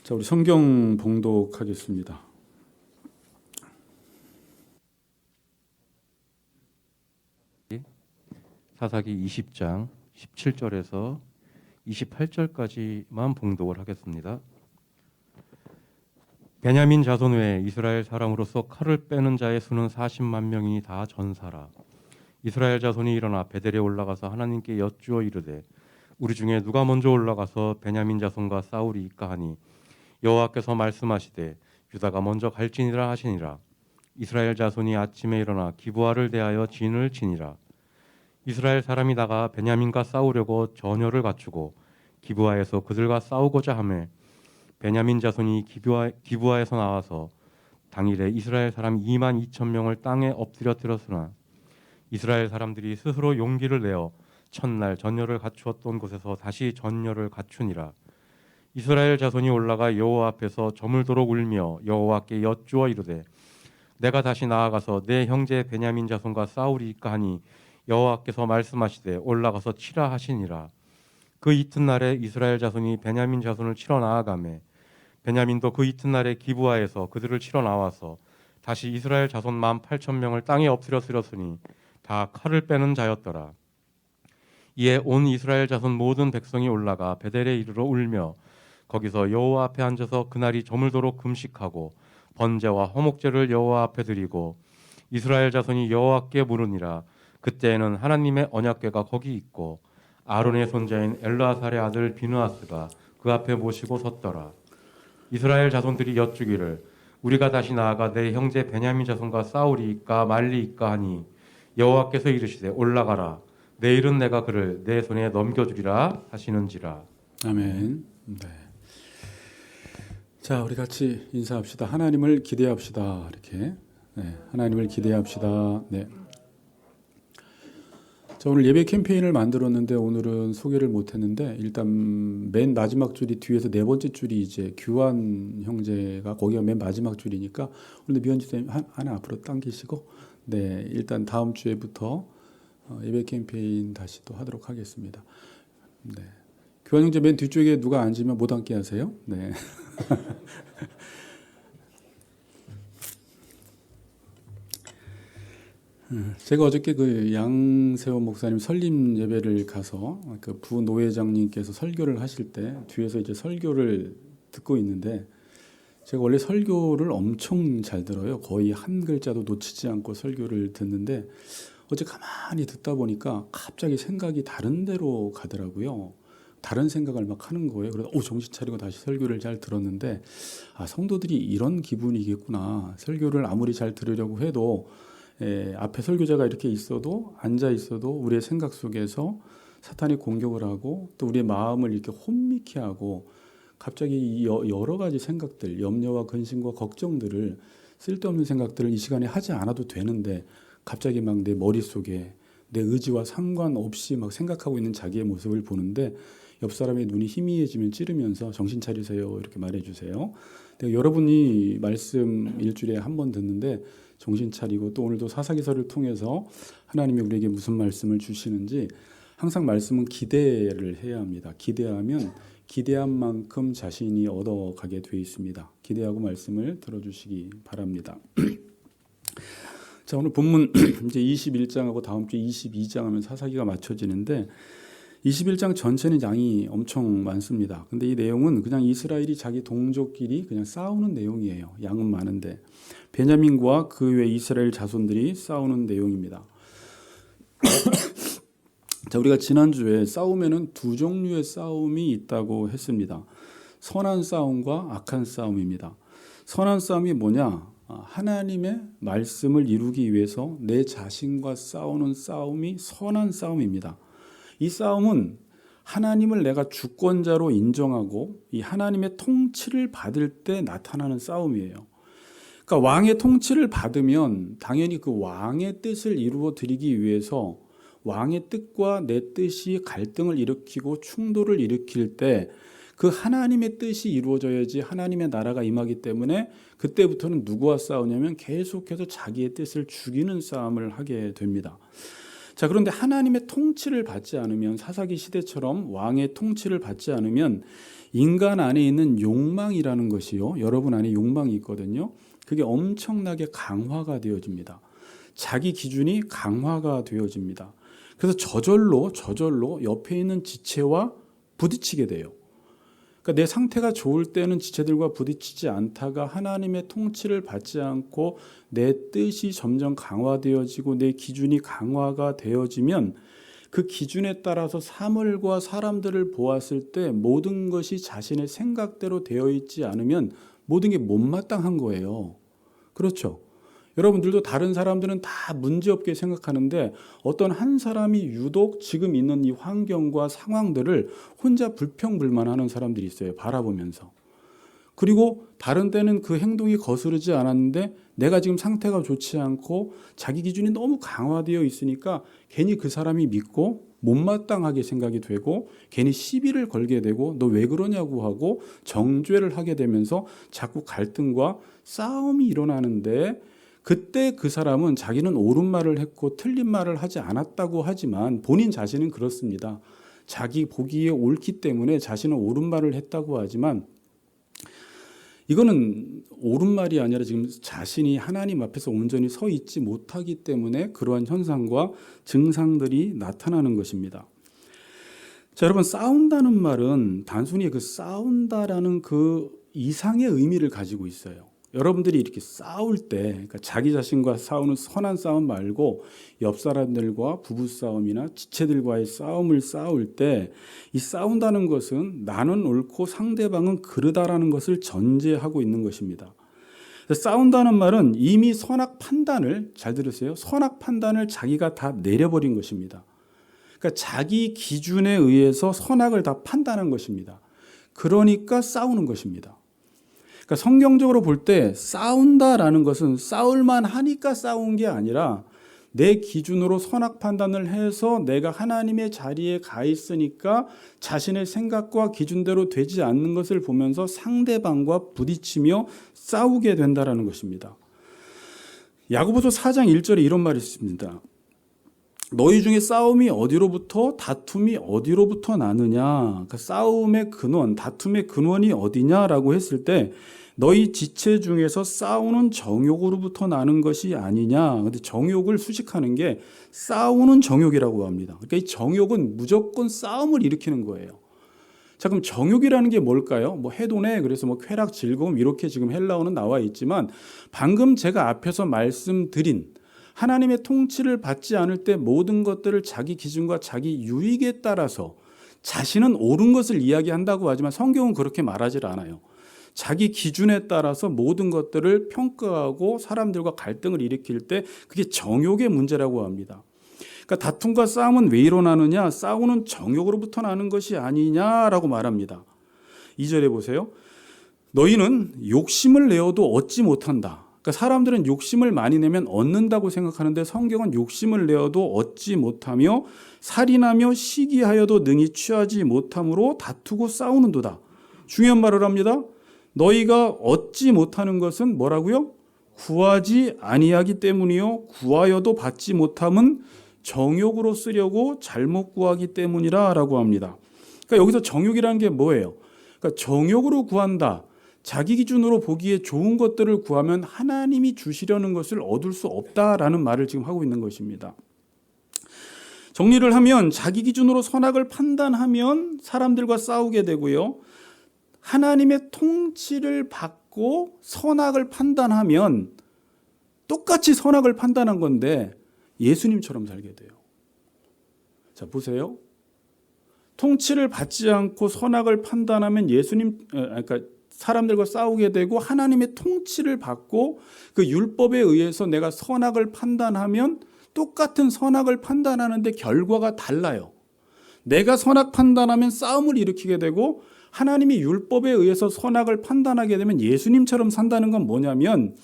자, 우리 성경 봉독하겠습니다. 사사기 20장 17절에서 28절까지만 봉독을 하겠습니다. 베냐민 자손 외에 이스라엘 사람으로서 칼을 빼는 자의 수는 40만 명이니 다 전사라. 이스라엘 자손이 일어나 베델에 올라가서 하나님께 여쭈어 이르되 우리 중에 누가 먼저 올라가서 베냐민 자손과 싸우리이까 하니 여호와께서 말씀하시되 유다가 먼저 갈지니라 하시니라. 이스라엘 자손이 아침에 일어나 기브아를 대하여 진을 치니라. 이스라엘 사람이 나가 베냐민과 싸우려고 전열을 갖추고 기브아에서 그들과 싸우고자 하매 베냐민 자손이 기브아에서 나와서 당일에 이스라엘 사람 2만 2천 명을 땅에 엎드려뜨렸으나 이스라엘 사람들이 스스로 용기를 내어 첫날 전열을 갖추었던 곳에서 다시 전열을 갖추니라. 이스라엘 자손이 올라가 여호와 앞에서 저물도록 울며 여호와께 여쭈어 이르되 내가 다시 나아가서 내 형제 베냐민 자손과 싸우리이까 하니 여호와께서 말씀하시되 올라가서 치라 하시니라. 그 이튿날에 이스라엘 자손이 베냐민 자손을 치러 나아가매 베냐민도 그 이튿날에 기브아에서 그들을 치러 나와서 다시 이스라엘 자손 18,000명을 땅에 엎드려 쓰렸으니 다 칼을 빼는 자였더라. 이에 온 이스라엘 자손 모든 백성이 올라가 베델에 이르러 울며 거기서 여호와 앞에 앉아서 그날이 저물도록 금식하고 번제와 화목제를 여호와 앞에 드리고 이스라엘 자손이 여호와께 물으니라. 그때에는 하나님의 언약궤가 거기 있고 아론의 손자인 엘르아살의 아들 비느하스가 그 앞에 모시고 섰더라. 이스라엘 자손들이 여쭈기를 우리가 다시 나아가 내 형제 베냐민 자손과 싸우리이까 말리이까 하니 여호와께서 이르시되 올라가라. 내일은 내가 그를 내 손에 넘겨주리라 하시는지라. 아멘. 네. 자, 우리 같이 인사합시다. 하나님을 기대합시다. 이렇게. 네, 하나님을 기대합시다. 네. 자, 오늘 예배 캠페인을 만들었는데 오늘은 소개를 못했는데 일단 맨 마지막 줄이 뒤에서 네 번째 줄이 이제 규환 형제가 거기가 맨 마지막 줄이니까 오늘 미연지 선생님 하나 앞으로 당기시고 네, 일단 다음 주에부터 예배 캠페인 다시 또 하도록 하겠습니다. 네. 교환 형제 맨 뒤쪽에 누가 앉으면 못 앉게 하세요. 네. 제가 어저께 그 양세호 목사님 설립 예배를 가서 그 부노회장님께서 설교를 하실 때 뒤에서 이제 설교를 듣고 있는데 제가 원래 설교를 엄청 잘 들어요. 거의 한 글자도 놓치지 않고 설교를 듣는데 어제 가만히 듣다 보니까 갑자기 생각이 다른 데로 가더라고요. 다른 생각을 막 하는 거예요. 그래서 정신 차리고 다시 설교를 잘 들었는데 성도들이 이런 기분이겠구나. 설교를 아무리 잘 들으려고 해도 앞에 설교자가 이렇게 있어도 앉아 있어도 우리의 생각 속에서 사탄이 공격을 하고 또 우리의 마음을 이렇게 혼미케 하고 갑자기 여러 가지 생각들, 염려와 근심과 걱정들을 쓸데없는 생각들을 이 시간에 하지 않아도 되는데 갑자기 막 내 머릿속에 내 의지와 상관없이 막 생각하고 있는 자기의 모습을 보는데 옆 사람의 눈이 희미해지면 찌르면서 정신 차리세요 이렇게 말해주세요. 여러분이 말씀 일주일에 한 번 듣는데 정신 차리고 또 오늘도 사사기서를 통해서 하나님이 우리에게 무슨 말씀을 주시는지 항상 말씀은 기대를 해야 합니다. 기대하면 기대한 만큼 자신이 얻어가게 되어 있습니다. 기대하고 말씀을 들어주시기 바랍니다. 자, 오늘 본문 이제 21장하고 다음 주 22장 하면 사사기가 맞춰지는데 21장 전체는 양이 엄청 많습니다. 근데 이 내용은 그냥 이스라엘이 자기 동족끼리 그냥 싸우는 내용이에요. 양은 많은데 베냐민과 그 외 이스라엘 자손들이 싸우는 내용입니다. 자, 우리가 지난주에 싸우면은 두 종류의 싸움이 있다고 했습니다. 선한 싸움과 악한 싸움입니다. 선한 싸움이 뭐냐? 하나님의 말씀을 이루기 위해서 내 자신과 싸우는 싸움이 선한 싸움입니다. 이 싸움은 하나님을 내가 주권자로 인정하고 이 하나님의 통치를 받을 때 나타나는 싸움이에요. 그러니까 왕의 통치를 받으면 당연히 그 왕의 뜻을 이루어 드리기 위해서 왕의 뜻과 내 뜻이 갈등을 일으키고 충돌을 일으킬 때 그 하나님의 뜻이 이루어져야지 하나님의 나라가 임하기 때문에 그때부터는 누구와 싸우냐면 계속해서 자기의 뜻을 죽이는 싸움을 하게 됩니다. 자, 그런데 하나님의 통치를 받지 않으면 사사기 시대처럼 왕의 통치를 받지 않으면 인간 안에 있는 욕망이라는 것이요. 여러분 안에 욕망이 있거든요. 그게 엄청나게 강화가 되어집니다. 자기 기준이 강화가 되어집니다. 그래서 저절로 옆에 있는 지체와 부딪히게 돼요. 그러니까 내 상태가 좋을 때는 지체들과 부딪히지 않다가 하나님의 통치를 받지 않고 내 뜻이 점점 강화되어지고 내 기준이 강화가 되어지면 그 기준에 따라서 사물과 사람들을 보았을 때 모든 것이 자신의 생각대로 되어 있지 않으면 모든 게 못마땅한 거예요. 그렇죠? 여러분들도 다른 사람들은 다 문제없게 생각하는데 어떤 한 사람이 유독 지금 있는 이 환경과 상황들을 혼자 불평불만하는 사람들이 있어요. 바라보면서. 그리고 다른 때는 그 행동이 거스르지 않았는데 내가 지금 상태가 좋지 않고 자기 기준이 너무 강화되어 있으니까 괜히 그 사람이 믿고 못마땅하게 생각이 되고 괜히 시비를 걸게 되고 너 왜 그러냐고 하고 정죄를 하게 되면서 자꾸 갈등과 싸움이 일어나는데 그때 그 사람은 자기는 옳은 말을 했고 틀린 말을 하지 않았다고 하지만 본인 자신은 그렇습니다. 자기 보기에 옳기 때문에 자신은 옳은 말을 했다고 하지만 이거는 옳은 말이 아니라 지금 자신이 하나님 앞에서 온전히 서 있지 못하기 때문에 그러한 현상과 증상들이 나타나는 것입니다. 자, 여러분, 싸운다는 말은 단순히 그 싸운다라는 그 이상의 의미를 가지고 있어요. 여러분들이 이렇게 싸울 때, 그러니까 자기 자신과 싸우는 선한 싸움 말고 옆 사람들과 부부 싸움이나 지체들과의 싸움을 싸울 때 이 싸운다는 것은 나는 옳고 상대방은 그르다라는 것을 전제하고 있는 것입니다. 싸운다는 말은 이미 선악 판단을, 잘 들으세요, 선악 판단을 자기가 다 내려버린 것입니다. 그러니까 자기 기준에 의해서 선악을 다 판단한 것입니다. 그러니까 싸우는 것입니다. 그러니까 성경적으로 볼 때 싸운다라는 것은 싸울만 하니까 싸운 게 아니라 내 기준으로 선악 판단을 해서 내가 하나님의 자리에 가 있으니까 자신의 생각과 기준대로 되지 않는 것을 보면서 상대방과 부딪히며 싸우게 된다라는 것입니다. 야고보서 4장 1절에 이런 말이 있습니다. 너희 중에 싸움이 어디로부터 다툼이 어디로부터 나느냐. 그러니까 싸움의 근원, 다툼의 근원이 어디냐라고 했을 때 너희 지체 중에서 싸우는 정욕으로부터 나는 것이 아니냐. 근데 정욕을 수식하는 게 싸우는 정욕이라고 합니다. 그러니까 이 정욕은 무조건 싸움을 일으키는 거예요. 자, 그럼 정욕이라는 게 뭘까요? 뭐 해도네, 그래서 뭐 쾌락, 즐거움 이렇게 지금 헬라어는 나와 있지만 방금 제가 앞에서 말씀드린 하나님의 통치를 받지 않을 때 모든 것들을 자기 기준과 자기 유익에 따라서 자신은 옳은 것을 이야기한다고 하지만 성경은 그렇게 말하지 않아요. 자기 기준에 따라서 모든 것들을 평가하고 사람들과 갈등을 일으킬 때 그게 정욕의 문제라고 합니다. 그러니까 다툼과 싸움은 왜 일어나느냐? 싸우는 정욕으로부터 나는 것이 아니냐라고 말합니다. 2절에 보세요. 너희는 욕심을 내어도 얻지 못한다. 그러니까 사람들은 욕심을 많이 내면 얻는다고 생각하는데 성경은 욕심을 내어도 얻지 못하며 살인하며 시기하여도 능히 취하지 못함으로 다투고 싸우는도다. 중요한 말을 합니다. 너희가 얻지 못하는 것은 뭐라고요? 구하지 아니하기 때문이요 구하여도 받지 못함은 정욕으로 쓰려고 잘못 구하기 때문이라 라고 합니다. 그러니까 여기서 정욕이라는 게 뭐예요? 그러니까 정욕으로 구한다. 자기 기준으로 보기에 좋은 것들을 구하면 하나님이 주시려는 것을 얻을 수 없다라는 말을 지금 하고 있는 것입니다. 정리를 하면 자기 기준으로 선악을 판단하면 사람들과 싸우게 되고요. 하나님의 통치를 받고 선악을 판단하면 똑같이 선악을 판단한 건데 예수님처럼 살게 돼요. 자, 보세요. 통치를 받지 않고 선악을 판단하면 그러니까 사람들과 싸우게 되고 하나님의 통치를 받고 그 율법에 의해서 내가 선악을 판단하면 똑같은 선악을 판단하는데 결과가 달라요. 내가 선악 판단하면 싸움을 일으키게 되고 하나님이 율법에 의해서 선악을 판단하게 되면 예수님처럼 산다는 건 뭐냐면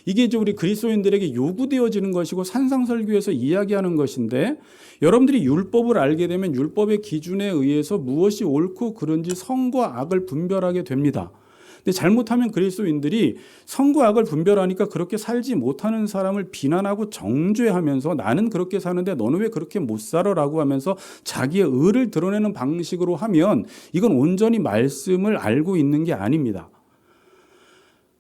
이게 이제 우리 그리스도인들에게 요구되어지는 것이고 산상설교에서 이야기하는 것인데 여러분들이 율법을 알게 되면 율법의 기준에 의해서 무엇이 옳고 그른지 선과 악을 분별하게 됩니다. 근데 잘못하면 그리스도인들이 선과 악을 분별하니까 그렇게 살지 못하는 사람을 비난하고 정죄하면서 나는 그렇게 사는데 너는 왜 그렇게 못 살아라고 하면서 자기의 의를 드러내는 방식으로 하면 이건 온전히 말씀을 알고 있는 게 아닙니다.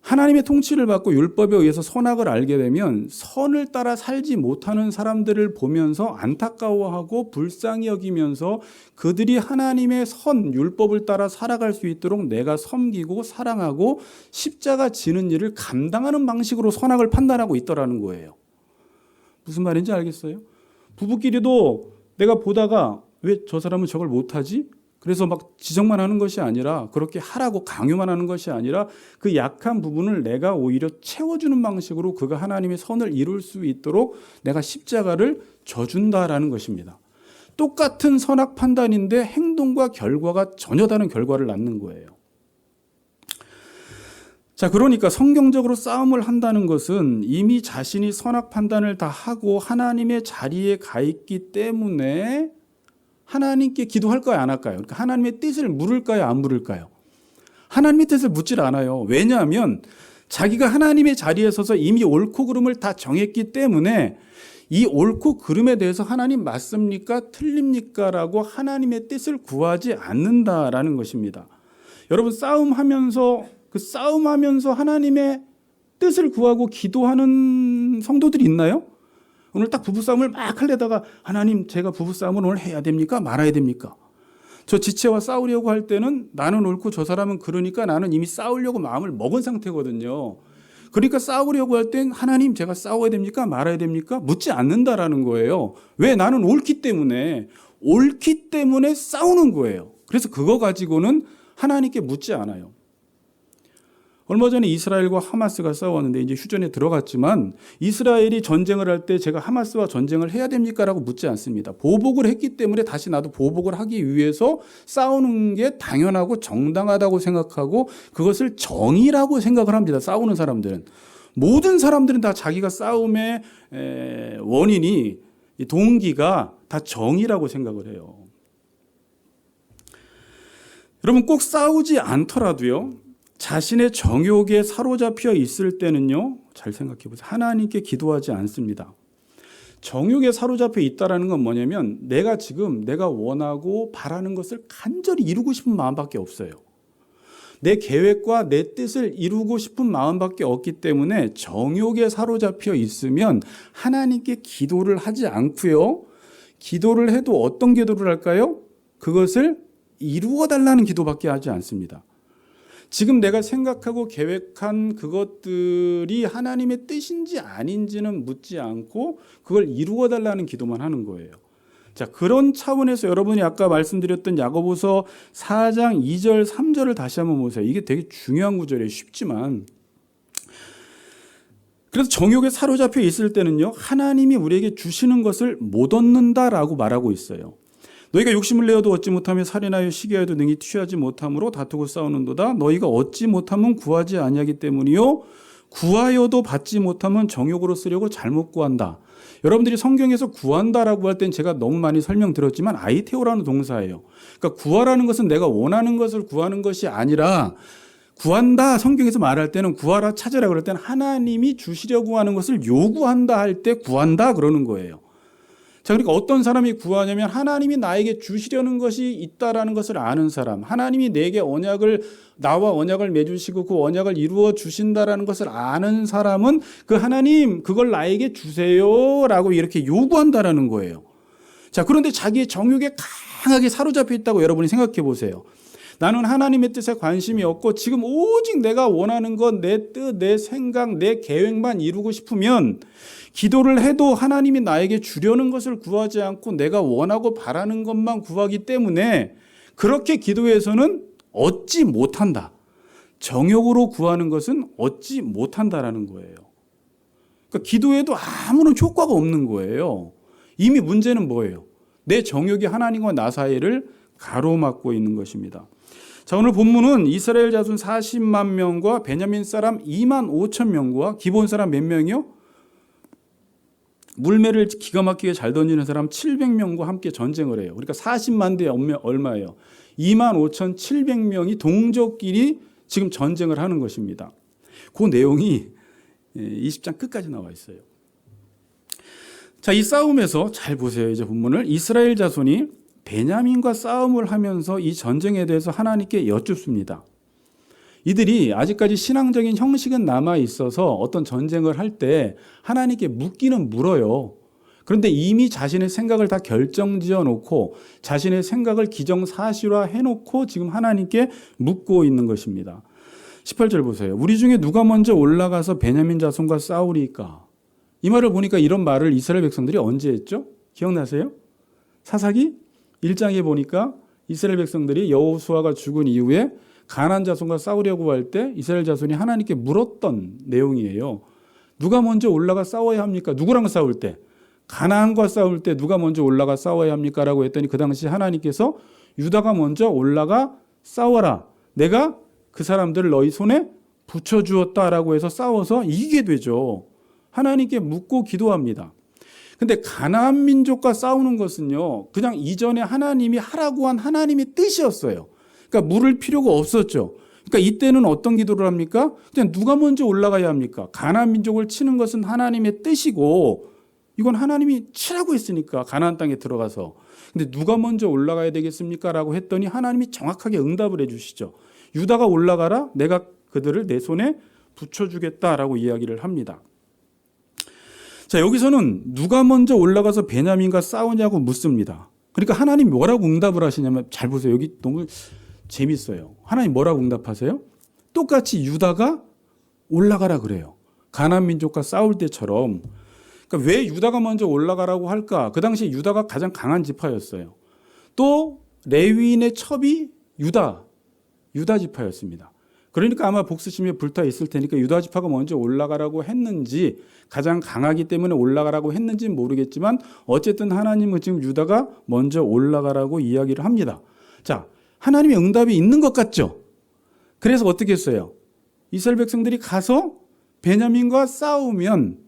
하나님의 통치를 받고 율법에 의해서 선악을 알게 되면 선을 따라 살지 못하는 사람들을 보면서 안타까워하고 불쌍히 여기면서 그들이 하나님의 선, 율법을 따라 살아갈 수 있도록 내가 섬기고 사랑하고 십자가 지는 일을 감당하는 방식으로 선악을 판단하고 있더라는 거예요. 무슨 말인지 알겠어요? 부부끼리도 내가 보다가 왜 저 사람은 저걸 못하지? 그래서 막 지적만 하는 것이 아니라 그렇게 하라고 강요만 하는 것이 아니라 그 약한 부분을 내가 오히려 채워주는 방식으로 그가 하나님의 선을 이룰 수 있도록 내가 십자가를 져준다라는 것입니다. 똑같은 선악 판단인데 행동과 결과가 전혀 다른 결과를 낳는 거예요. 자, 그러니까 성경적으로 싸움을 한다는 것은 이미 자신이 선악 판단을 다 하고 하나님의 자리에 가 있기 때문에 하나님께 기도할까요, 안 할까요? 그러니까 하나님의 뜻을 물을까요, 안 물을까요? 하나님의 뜻을 묻질 않아요. 왜냐하면 자기가 하나님의 자리에 서서 이미 옳고 그름을 다 정했기 때문에 이 옳고 그름에 대해서 하나님 맞습니까? 틀립니까? 라고 하나님의 뜻을 구하지 않는다라는 것입니다. 여러분 싸움하면서 하나님의 뜻을 구하고 기도하는 성도들이 있나요? 오늘 딱 부부싸움을 막 하려다가 하나님 제가 부부싸움을 오늘 해야 됩니까? 말아야 됩니까? 저 지체와 싸우려고 할 때는 나는 옳고 저 사람은 그러니까 나는 이미 싸우려고 마음을 먹은 상태거든요. 그러니까 싸우려고 할 땐 하나님 제가 싸워야 됩니까? 말아야 됩니까? 묻지 않는다라는 거예요. 왜? 나는 옳기 때문에 싸우는 거예요. 그래서 그거 가지고는 하나님께 묻지 않아요. 얼마 전에 이스라엘과 하마스가 싸웠는데 이제 휴전에 들어갔지만 이스라엘이 전쟁을 할 때 제가 하마스와 전쟁을 해야 됩니까? 라고 묻지 않습니다. 보복을 했기 때문에 다시 나도 보복을 하기 위해서 싸우는 게 당연하고 정당하다고 생각하고 그것을 정의라고 생각을 합니다. 싸우는 사람들은. 모든 사람들은 다 자기가 싸움의 원인이 동기가 다 정의라고 생각을 해요. 여러분 꼭 싸우지 않더라도요. 자신의 정욕에 사로잡혀 있을 때는요. 잘 생각해 보세요. 하나님께 기도하지 않습니다. 정욕에 사로잡혀 있다라는 건 뭐냐면 내가 원하고 바라는 것을 간절히 이루고 싶은 마음밖에 없어요. 내 계획과 내 뜻을 이루고 싶은 마음밖에 없기 때문에 정욕에 사로잡혀 있으면 하나님께 기도를 하지 않고요. 기도를 해도 어떤 기도를 할까요? 그것을 이루어 달라는 기도밖에 하지 않습니다. 지금 내가 생각하고 계획한 그것들이 하나님의 뜻인지 아닌지는 묻지 않고 그걸 이루어 달라는 기도만 하는 거예요. 자, 그런 차원에서 여러분이 아까 말씀드렸던 야고보서 4장 2절 3절을 다시 한번 보세요. 이게 되게 중요한 구절이에요. 쉽지만. 그래서 정욕에 사로잡혀 있을 때는요. 하나님이 우리에게 주시는 것을 못 얻는다라고 말하고 있어요. 너희가 욕심을 내어도 얻지 못하며 살인하여 시기하여도 능히 취하지 못함으로 다투고 싸우는도다. 너희가 얻지 못하면 구하지 아니하기 때문이요. 구하여도 받지 못하면 정욕으로 쓰려고 잘못 구한다. 여러분들이 성경에서 구한다라고 할 땐 제가 너무 많이 설명드렸지만 아이테오라는 동사예요. 그러니까 구하라는 것은 내가 원하는 것을 구하는 것이 아니라 구한다. 성경에서 말할 때는 구하라 찾으라 그럴 때는 하나님이 주시려고 하는 것을 요구한다 할 때 구한다 그러는 거예요. 자, 그러니까 어떤 사람이 구하냐면 하나님이 나에게 주시려는 것이 있다라는 것을 아는 사람, 하나님이 내게 나와 언약을 맺으시고 그 언약을 이루어 주신다라는 것을 아는 사람은 그 하나님 그걸 나에게 주세요라고 이렇게 요구한다라는 거예요. 자, 그런데 자기의 정욕에 강하게 사로잡혀 있다고 여러분이 생각해 보세요. 나는 하나님의 뜻에 관심이 없고 지금 오직 내가 원하는 건 내 뜻, 내 생각, 내 계획만 이루고 싶으면 기도를 해도 하나님이 나에게 주려는 것을 구하지 않고 내가 원하고 바라는 것만 구하기 때문에 그렇게 기도해서는 얻지 못한다. 정욕으로 구하는 것은 얻지 못한다라는 거예요. 그러니까 기도해도 아무런 효과가 없는 거예요. 이미 문제는 뭐예요? 내 정욕이 하나님과 나 사이를 가로막고 있는 것입니다. 자, 오늘 본문은 이스라엘 자손 40만 명과 베냐민 사람 2만 5천 명과 기본 사람 몇 명이요? 물매를 기가 막히게 잘 던지는 사람 700명과 함께 전쟁을 해요. 그러니까 40만 대 얼마예요? 2만 5천 700명이 동족끼리 지금 전쟁을 하는 것입니다. 그 내용이 20장 끝까지 나와 있어요. 자, 이 싸움에서 잘 보세요. 이제 본문을. 이스라엘 자손이 베냐민과 싸움을 하면서 이 전쟁에 대해서 하나님께 여쭙습니다. 이들이 아직까지 신앙적인 형식은 남아 있어서 어떤 전쟁을 할 때 하나님께 묻기는 물어요. 그런데 이미 자신의 생각을 다 결정지어 놓고 자신의 생각을 기정사실화 해놓고 지금 하나님께 묻고 있는 것입니다. 18절 보세요. 우리 중에 누가 먼저 올라가서 베냐민 자손과 싸우리까? 이 말을 보니까 이런 말을 이스라엘 백성들이 언제 했죠? 기억나세요? 사사기 1장에 보니까 이스라엘 백성들이 여호수아가 죽은 이후에 가나안 자손과 싸우려고 할 때 이스라엘 자손이 하나님께 물었던 내용이에요. 누가 먼저 올라가 싸워야 합니까? 누구랑 싸울 때? 가나안과 싸울 때 누가 먼저 올라가 싸워야 합니까? 라고 했더니 그 당시 하나님께서 유다가 먼저 올라가 싸워라. 내가 그 사람들을 너희 손에 붙여주었다라고 해서 싸워서 이기게 되죠. 하나님께 묻고 기도합니다. 근데 가나안 민족과 싸우는 것은요, 그냥 이전에 하나님이 하라고 한 하나님의 뜻이었어요. 그러니까 물을 필요가 없었죠. 그러니까 이때는 어떤 기도를 합니까? 그냥 누가 먼저 올라가야 합니까? 가나안 민족을 치는 것은 하나님의 뜻이고 이건 하나님이 치라고 했으니까 가나안 땅에 들어가서. 근데 누가 먼저 올라가야 되겠습니까? 라고 했더니 하나님이 정확하게 응답을 해 주시죠. 유다가 올라가라. 내가 그들을 내 손에 붙여주겠다라고 이야기를 합니다. 자, 여기서는 누가 먼저 올라가서 베냐민과 싸우냐고 묻습니다. 그러니까 하나님 뭐라고 응답을 하시냐면 잘 보세요. 여기 너무 재밌어요. 하나님 뭐라고 응답하세요? 똑같이 유다가 올라가라 그래요. 가나안 민족과 싸울 때처럼. 그러니까 왜 유다가 먼저 올라가라고 할까? 그 당시 유다가 가장 강한 지파였어요. 또 레위인의 첩이 유다 지파였습니다. 그러니까 아마 복수심에 불타 있을 테니까 유다 지파가 먼저 올라가라고 했는지 가장 강하기 때문에 올라가라고 했는지는 모르겠지만 어쨌든 하나님은 지금 유다가 먼저 올라가라고 이야기를 합니다. 자, 하나님의 응답이 있는 것 같죠? 그래서 어떻게 했어요? 이스라엘 백성들이 가서 베냐민과 싸우면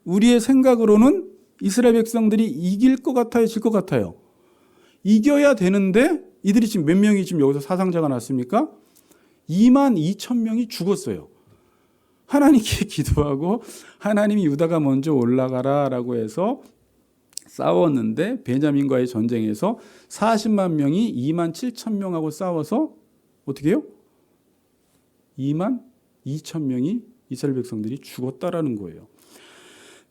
우리의 생각으로는 이스라엘 백성들이 이길 것 같아요? 질 것 같아요? 이겨야 되는데 이들이 지금 몇 명이 지금 여기서 사상자가 났습니까? 22,000명이 죽었어요. 하나님께 기도하고 하나님이 유다가 먼저 올라가라라고 해서 싸웠는데 베냐민과의 전쟁에서 40만 명이 27,000명하고 싸워서 어떻게 해요? 22,000명이 이스라엘 백성들이 죽었다라는 거예요.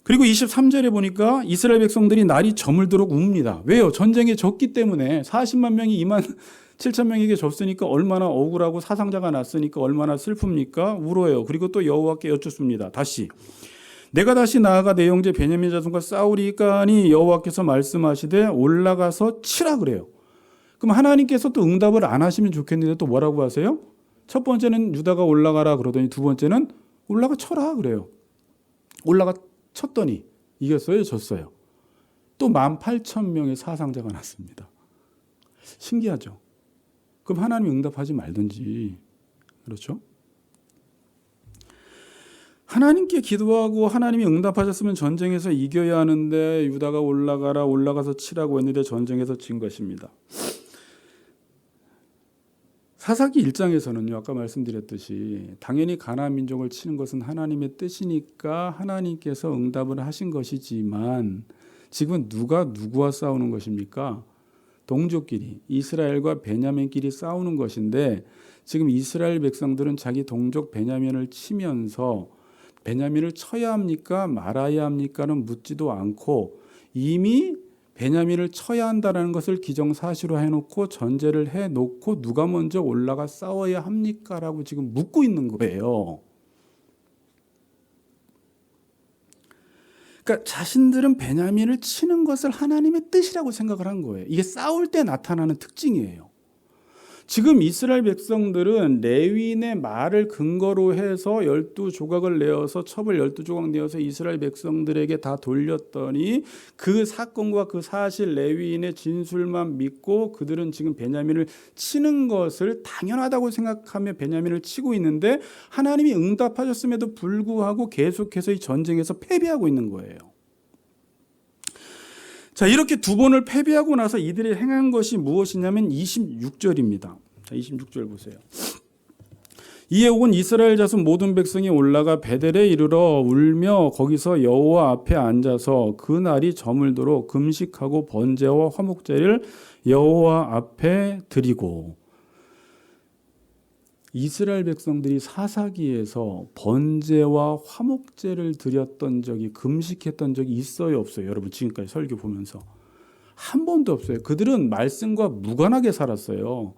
그리고 23절에 보니까 이스라엘 백성들이 날이 저물도록 웁니다. 왜요? 전쟁에 졌기 때문에 40만 명이 27,000명에게 졌으니까 얼마나 억울하고 사상자가 났으니까 얼마나 슬픕니까? 울어요. 그리고 또 여호와께 여쭙습니다. 다시 내가 다시 나아가 내 형제 베냐민 자손과 싸우리까니 여호와께서 말씀하시되 올라가서 치라 그래요. 그럼 하나님께서 또 응답을 안 하시면 좋겠는데 또 뭐라고 하세요? 첫 번째는 유다가 올라가라 그러더니 두 번째는 올라가 쳐라 그래요. 올라가 쳤더니 이겼어요? 졌어요? 또 18,000명의 사상자가 났습니다. 신기하죠? 그럼 하나님이 응답하지 말든지. 그렇죠? 하나님께 기도하고 하나님이 응답하셨으면 전쟁에서 이겨야 하는데 유다가 올라가서 치라고 했는데 전쟁에서 진 것입니다. 사사기 1장에서는요. 아까 말씀드렸듯이 당연히 가나안 민족을 치는 것은 하나님의 뜻이니까 하나님께서 응답을 하신 것이지만 지금은 누가 누구와 싸우는 것입니까? 동족끼리 이스라엘과 베냐민끼리 싸우는 것인데 지금 이스라엘 백성들은 자기 동족 베냐민을 치면서 베냐민을 쳐야 합니까? 말아야 합니까는 묻지도 않고 이미 베냐민을 쳐야 한다는 것을 기정사실화 해놓고 전제를 해놓고 누가 먼저 올라가 싸워야 합니까? 라고 지금 묻고 있는 거예요. 그러니까 자신들은 베냐민을 치는 것을 하나님의 뜻이라고 생각을 한 거예요. 이게 싸울 때 나타나는 특징이에요. 지금 이스라엘 백성들은 레위인의 말을 근거로 해서 12조각을 내어서 첩을 12조각 내어서 이스라엘 백성들에게 다 돌렸더니 그 사건과 그 사실 레위인의 진술만 믿고 그들은 지금 베냐민을 치는 것을 당연하다고 생각하며 베냐민을 치고 있는데 하나님이 응답하셨음에도 불구하고 계속해서 이 전쟁에서 패배하고 있는 거예요. 자, 이렇게 두 번을 패배하고 나서 이들이 행한 것이 무엇이냐면 26절입니다. 자, 26절 보세요. 이에 온 이스라엘 자손 모든 백성이 올라가 베델에 이르러 울며 거기서 여호와 앞에 앉아서 그 날이 저물도록 금식하고 번제와 화목제를 여호와 앞에 드리고. 이스라엘 백성들이 사사기에서 번제와 화목제를 드렸던 적이, 금식했던 적이 있어요, 없어요? 여러분 지금까지 설교 보면서 한 번도 없어요. 그들은 말씀과 무관하게 살았어요.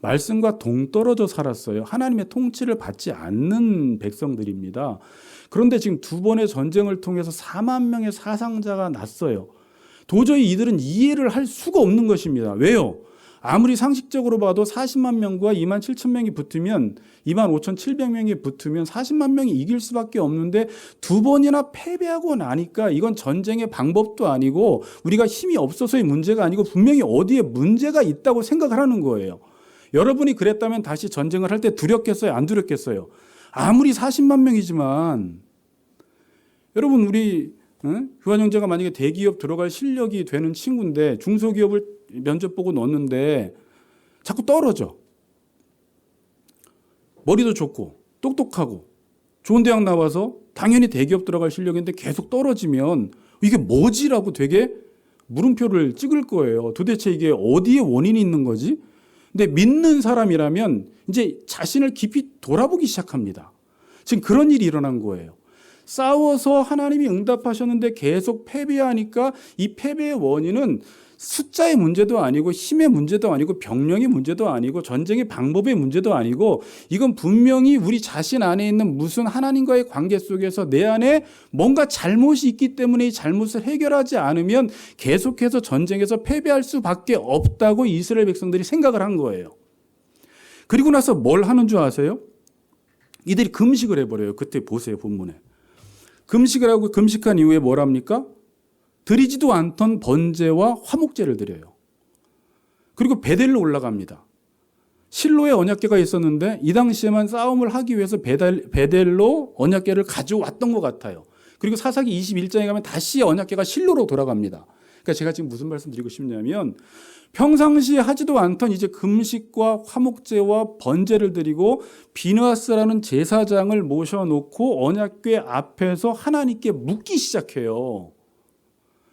말씀과 동떨어져 살았어요. 하나님의 통치를 받지 않는 백성들입니다. 그런데 지금 두 번의 전쟁을 통해서 4만 명의 사상자가 났어요. 도저히 이들은 이해를 할 수가 없는 것입니다. 왜요? 아무리 상식적으로 봐도 40만 명과 2만 7천 명이 붙으면, 2만 5,700명이 붙으면 40만 명이 이길 수밖에 없는데 두 번이나 패배하고 나니까 이건 전쟁의 방법도 아니고 우리가 힘이 없어서의 문제가 아니고 분명히 어디에 문제가 있다고 생각을 하는 거예요. 여러분이 그랬다면 다시 전쟁을 할 때 두렵겠어요? 안 두렵겠어요? 아무리 40만 명이지만, 여러분 우리 교환 형제가 만약에 대기업 들어갈 실력이 되는 친구인데 중소기업을 면접 보고 넣었는데 자꾸 떨어져. 머리도 좋고 똑똑하고 좋은 대학 나와서 당연히 대기업 들어갈 실력인데 계속 떨어지면 이게 뭐지라고 되게 물음표를 찍을 거예요. 도대체 이게 어디에 원인이 있는 거지? 근데 믿는 사람이라면 이제 자신을 깊이 돌아보기 시작합니다. 지금 그런 일이 일어난 거예요. 싸워서 하나님이 응답하셨는데 계속 패배하니까 이 패배의 원인은 숫자의 문제도 아니고 힘의 문제도 아니고 병력의 문제도 아니고 전쟁의 방법의 문제도 아니고 이건 분명히 우리 자신 안에 있는 무슨 하나님과의 관계 속에서 내 안에 뭔가 잘못이 있기 때문에 이 잘못을 해결하지 않으면 계속해서 전쟁에서 패배할 수밖에 없다고 이스라엘 백성들이 생각을 한 거예요. 그리고 나서 뭘 하는 줄 아세요? 이들이 금식을 해버려요. 그때 보세요, 본문에. 금식을 하고 금식한 이후에 뭘 합니까? 드리지도 않던 번제와 화목제를 드려요. 그리고 베델로 올라갑니다. 실로에 언약궤가 있었는데 이 당시에만 싸움을 하기 위해서 베델로 언약궤를 가져왔던 것 같아요. 그리고 사사기 21장에 가면 다시 언약궤가 실로로 돌아갑니다. 그러니까 제가 지금 무슨 말씀 드리고 싶냐면 평상시에 하지도 않던 이제 금식과 화목제와 번제를 드리고 비느하스라는 제사장을 모셔놓고 언약궤 앞에서 하나님께 묻기 시작해요.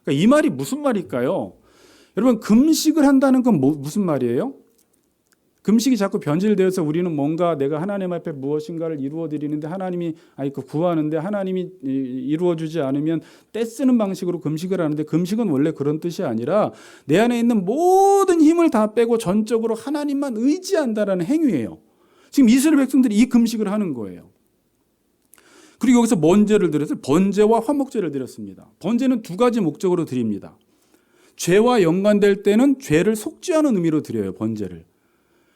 그러니까 이 말이 무슨 말일까요? 여러분 금식을 한다는 건 무슨 말이에요? 금식이 자꾸 변질되어서 우리는 뭔가 내가 하나님 앞에 무엇인가를 이루어 드리는데 하나님이 구하는데 하나님이 이루어 주지 않으면 떼쓰는 방식으로 금식을 하는데 금식은 원래 그런 뜻이 아니라 내 안에 있는 모든 힘을 다 빼고 전적으로 하나님만 의지한다라는 행위예요. 지금 이스라엘 백성들이 이 금식을 하는 거예요. 그리고 여기서 번제를 드렸어요. 번제와 화목제를 드렸습니다. 번제는 두 가지 목적으로 드립니다. 죄와 연관될 때는 죄를 속죄하는 의미로 드려요, 번제를.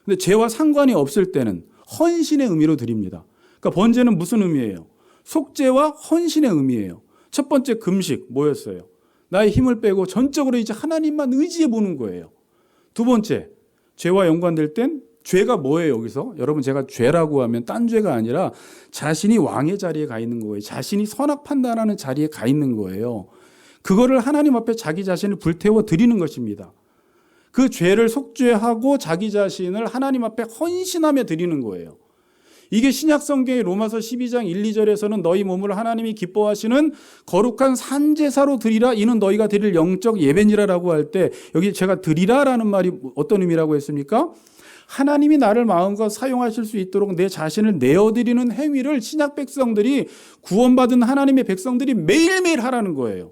근데 죄와 상관이 없을 때는 헌신의 의미로 드립니다. 그러니까 번제는 무슨 의미예요? 속죄와 헌신의 의미예요. 첫 번째 금식 뭐였어요? 나의 힘을 빼고 전적으로 이제 하나님만 의지해 보는 거예요. 두 번째, 죄와 연관될 땐 죄가 뭐예요, 여기서? 여러분, 제가 죄라고 하면 딴 죄가 아니라 자신이 왕의 자리에 가 있는 거예요. 자신이 선악 판단하는 자리에 가 있는 거예요. 그거를 하나님 앞에 자기 자신을 불태워 드리는 것입니다. 그 죄를 속죄하고 자기 자신을 하나님 앞에 헌신하며 드리는 거예요. 이게 신약 성경의 로마서 12장 1, 2절에서는 너희 몸을 하나님이 기뻐하시는 거룩한 산제사로 드리라, 이는 너희가 드릴 영적 예배니라라고 할 때 여기 제가 드리라라는 말이 어떤 의미라고 했습니까? 하나님이 나를 마음껏 사용하실 수 있도록 내 자신을 내어드리는 행위를 신약 백성들이, 구원받은 하나님의 백성들이 매일매일 하라는 거예요.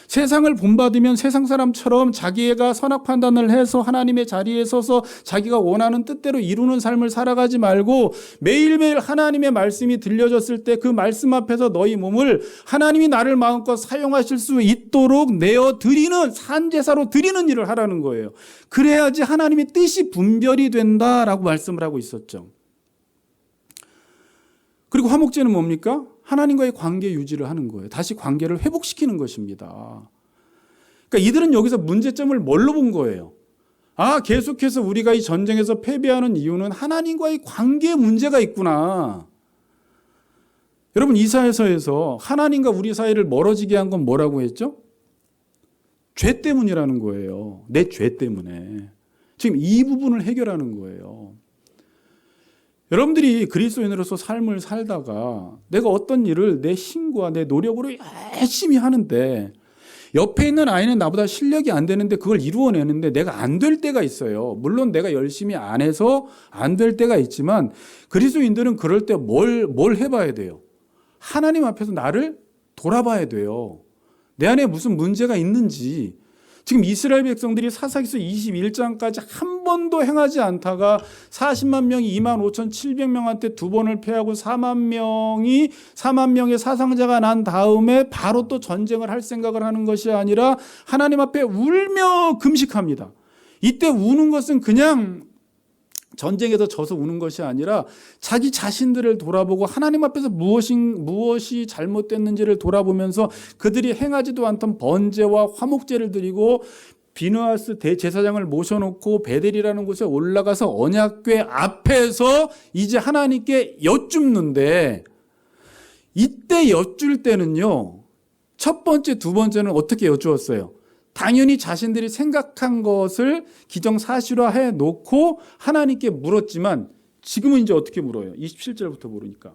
세상을 본받으면 세상 사람처럼 자기가 선악 판단을 해서 하나님의 자리에 서서 자기가 원하는 뜻대로 이루는 삶을 살아가지 말고 매일매일 하나님의 말씀이 들려졌을 때 그 말씀 앞에서 너희 몸을 하나님이 나를 마음껏 사용하실 수 있도록 내어드리는 산제사로 드리는 일을 하라는 거예요. 그래야지 하나님의 뜻이 분별이 된다라고 말씀을 하고 있었죠. 그리고 화목제는 뭡니까? 하나님과의 관계 유지를 하는 거예요. 다시 관계를 회복시키는 것입니다. 그러니까 이들은 여기서 문제점을 뭘로 본 거예요? 계속해서 우리가 이 전쟁에서 패배하는 이유는 하나님과의 관계에 문제가 있구나. 여러분, 이사야서에서 하나님과 우리 사이를 멀어지게 한 건 뭐라고 했죠? 죄 때문이라는 거예요. 내 죄 때문에. 지금 이 부분을 해결하는 거예요. 여러분들이 그리스도인으로서 삶을 살다가 내가 어떤 일을 내 힘과 내 노력으로 열심히 하는데 옆에 있는 아이는 나보다 실력이 안 되는데 그걸 이루어내는데 내가 안 될 때가 있어요. 물론 내가 열심히 안 해서 안 될 때가 있지만 그리스도인들은 그럴 때 뭘 해봐야 돼요? 하나님 앞에서 나를 돌아봐야 돼요. 내 안에 무슨 문제가 있는지. 지금 이스라엘 백성들이 사사기서 21장까지 한 번도 행하지 않다가 40만 명이 25,700명한테 두 번을 패하고 4만 명의 사상자가 난 다음에 바로 또 전쟁을 할 생각을 하는 것이 아니라 하나님 앞에 울며 금식합니다. 이때 우는 것은 그냥 전쟁에서 져서 우는 것이 아니라 자기 자신들을 돌아보고 하나님 앞에서 무엇이 잘못됐는지를 돌아보면서 그들이 행하지도 않던 번제와 화목제를 드리고 비느하스 대제사장을 모셔놓고 베델이라는 곳에 올라가서 언약궤 앞에서 이제 하나님께 여쭙는데 이때 여쭐 때는요, 첫 번째, 두 번째는 어떻게 여쭈었어요? 당연히 자신들이 생각한 것을 기정사실화해 놓고 하나님께 물었지만 지금은 이제 어떻게 물어요? 27절부터 물으니까.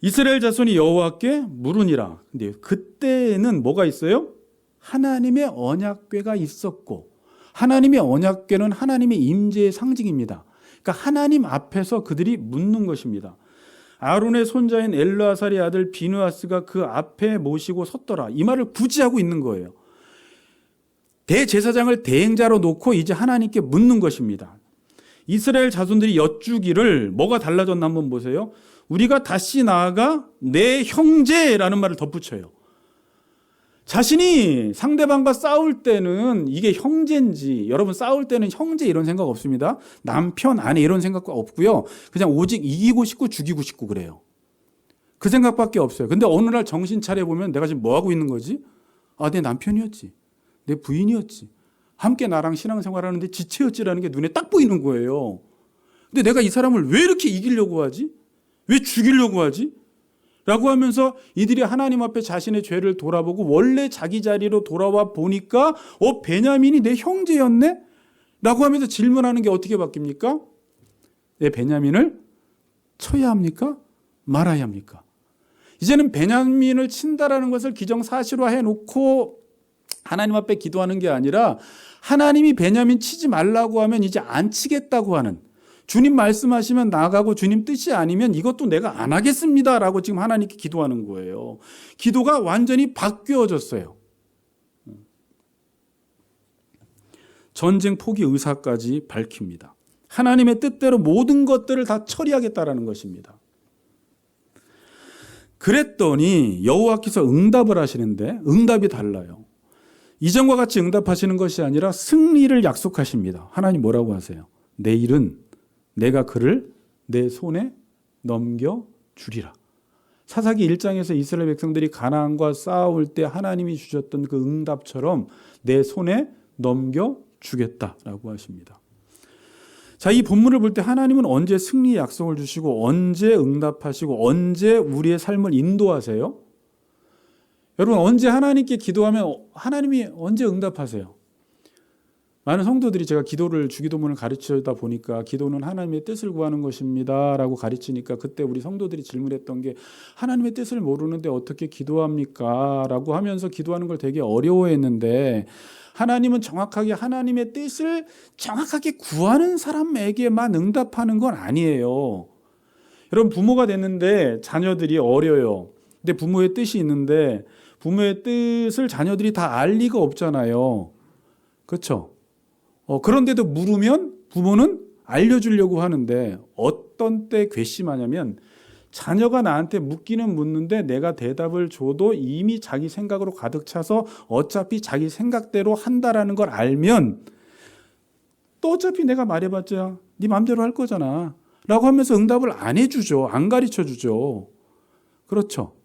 이스라엘 자손이 여호와께 물으니라. 근데 그때는 뭐가 있어요? 하나님의 언약궤가 있었고, 하나님의 언약궤는 하나님의 임재의 상징입니다. 그러니까 하나님 앞에서 그들이 묻는 것입니다. 아론의 손자인 엘르아살의 아들 비느하스가 그 앞에 모시고 섰더라. 이 말을 굳이 하고 있는 거예요. 대제사장을 대행자로 놓고 이제 하나님께 묻는 것입니다. 이스라엘 자손들이 여쭈기를 뭐가 달라졌나 한번 보세요. 우리가 다시 나아가 내 형제라는 말을 덧붙여요. 자신이 상대방과 싸울 때는 이게 형제인지, 여러분 싸울 때는 형제 이런 생각 없습니다. 남편, 아내 이런 생각 없고요. 그냥 오직 이기고 싶고 죽이고 싶고 그래요. 그 생각밖에 없어요. 근데 어느 날 정신 차려보면 내가 지금 뭐 하고 있는 거지? 아, 내 남편이었지. 내 부인이었지. 함께 나랑 신앙생활하는데 지체였지라는 게 눈에 딱 보이는 거예요. 근데 내가 이 사람을 왜 이렇게 이기려고 하지? 왜 죽이려고 하지? 라고 하면서 이들이 하나님 앞에 자신의 죄를 돌아보고 원래 자기 자리로 돌아와 보니까 베냐민이 내 형제였네? 라고 하면서 질문하는 게 어떻게 바뀝니까? 내 베냐민을 쳐야 합니까? 말아야 합니까? 이제는 베냐민을 친다라는 것을 기정사실화해 놓고 하나님 앞에 기도하는 게 아니라 하나님이 베냐민 치지 말라고 하면 이제 안 치겠다고 하는, 주님 말씀하시면 나가고 주님 뜻이 아니면 이것도 내가 안 하겠습니다라고 지금 하나님께 기도하는 거예요. 기도가 완전히 바뀌어졌어요. 전쟁 포기 의사까지 밝힙니다. 하나님의 뜻대로 모든 것들을 다 처리하겠다라는 것입니다. 그랬더니 여호와께서 응답을 하시는데 응답이 달라요. 이전과 같이 응답하시는 것이 아니라 승리를 약속하십니다. 하나님 뭐라고 하세요? 내일은 내가 그를 내 손에 넘겨주리라. 사사기 1장에서 이스라엘 백성들이 가나안과 싸울 때 하나님이 주셨던 그 응답처럼 내 손에 넘겨주겠다라고 하십니다. 자, 이 본문을 볼 때 하나님은 언제 승리의 약속을 주시고 언제 응답하시고 언제 우리의 삶을 인도하세요? 여러분, 언제 하나님께 기도하면 하나님이 언제 응답하세요? 많은 성도들이 제가 기도를 주기도문을 가르치다 보니까 기도는 하나님의 뜻을 구하는 것입니다 라고 가르치니까 그때 우리 성도들이 질문했던 게 하나님의 뜻을 모르는데 어떻게 기도합니까? 라고 하면서 기도하는 걸 되게 어려워했는데 하나님은 정확하게 하나님의 뜻을 정확하게 구하는 사람에게만 응답하는 건 아니에요. 여러분, 부모가 됐는데 자녀들이 어려요. 근데 부모의 뜻이 있는데 부모의 뜻을 자녀들이 다 알 리가 없잖아요. 그렇죠? 그런데도 물으면 부모는 알려주려고 하는데 어떤 때 괘씸하냐면 자녀가 나한테 묻기는 묻는데 내가 대답을 줘도 이미 자기 생각으로 가득 차서 어차피 자기 생각대로 한다라는 걸 알면 또 어차피 내가 말해봤자 네 마음대로 할 거잖아 라고 하면서 응답을 안 해주죠. 안 가르쳐주죠. 그렇죠?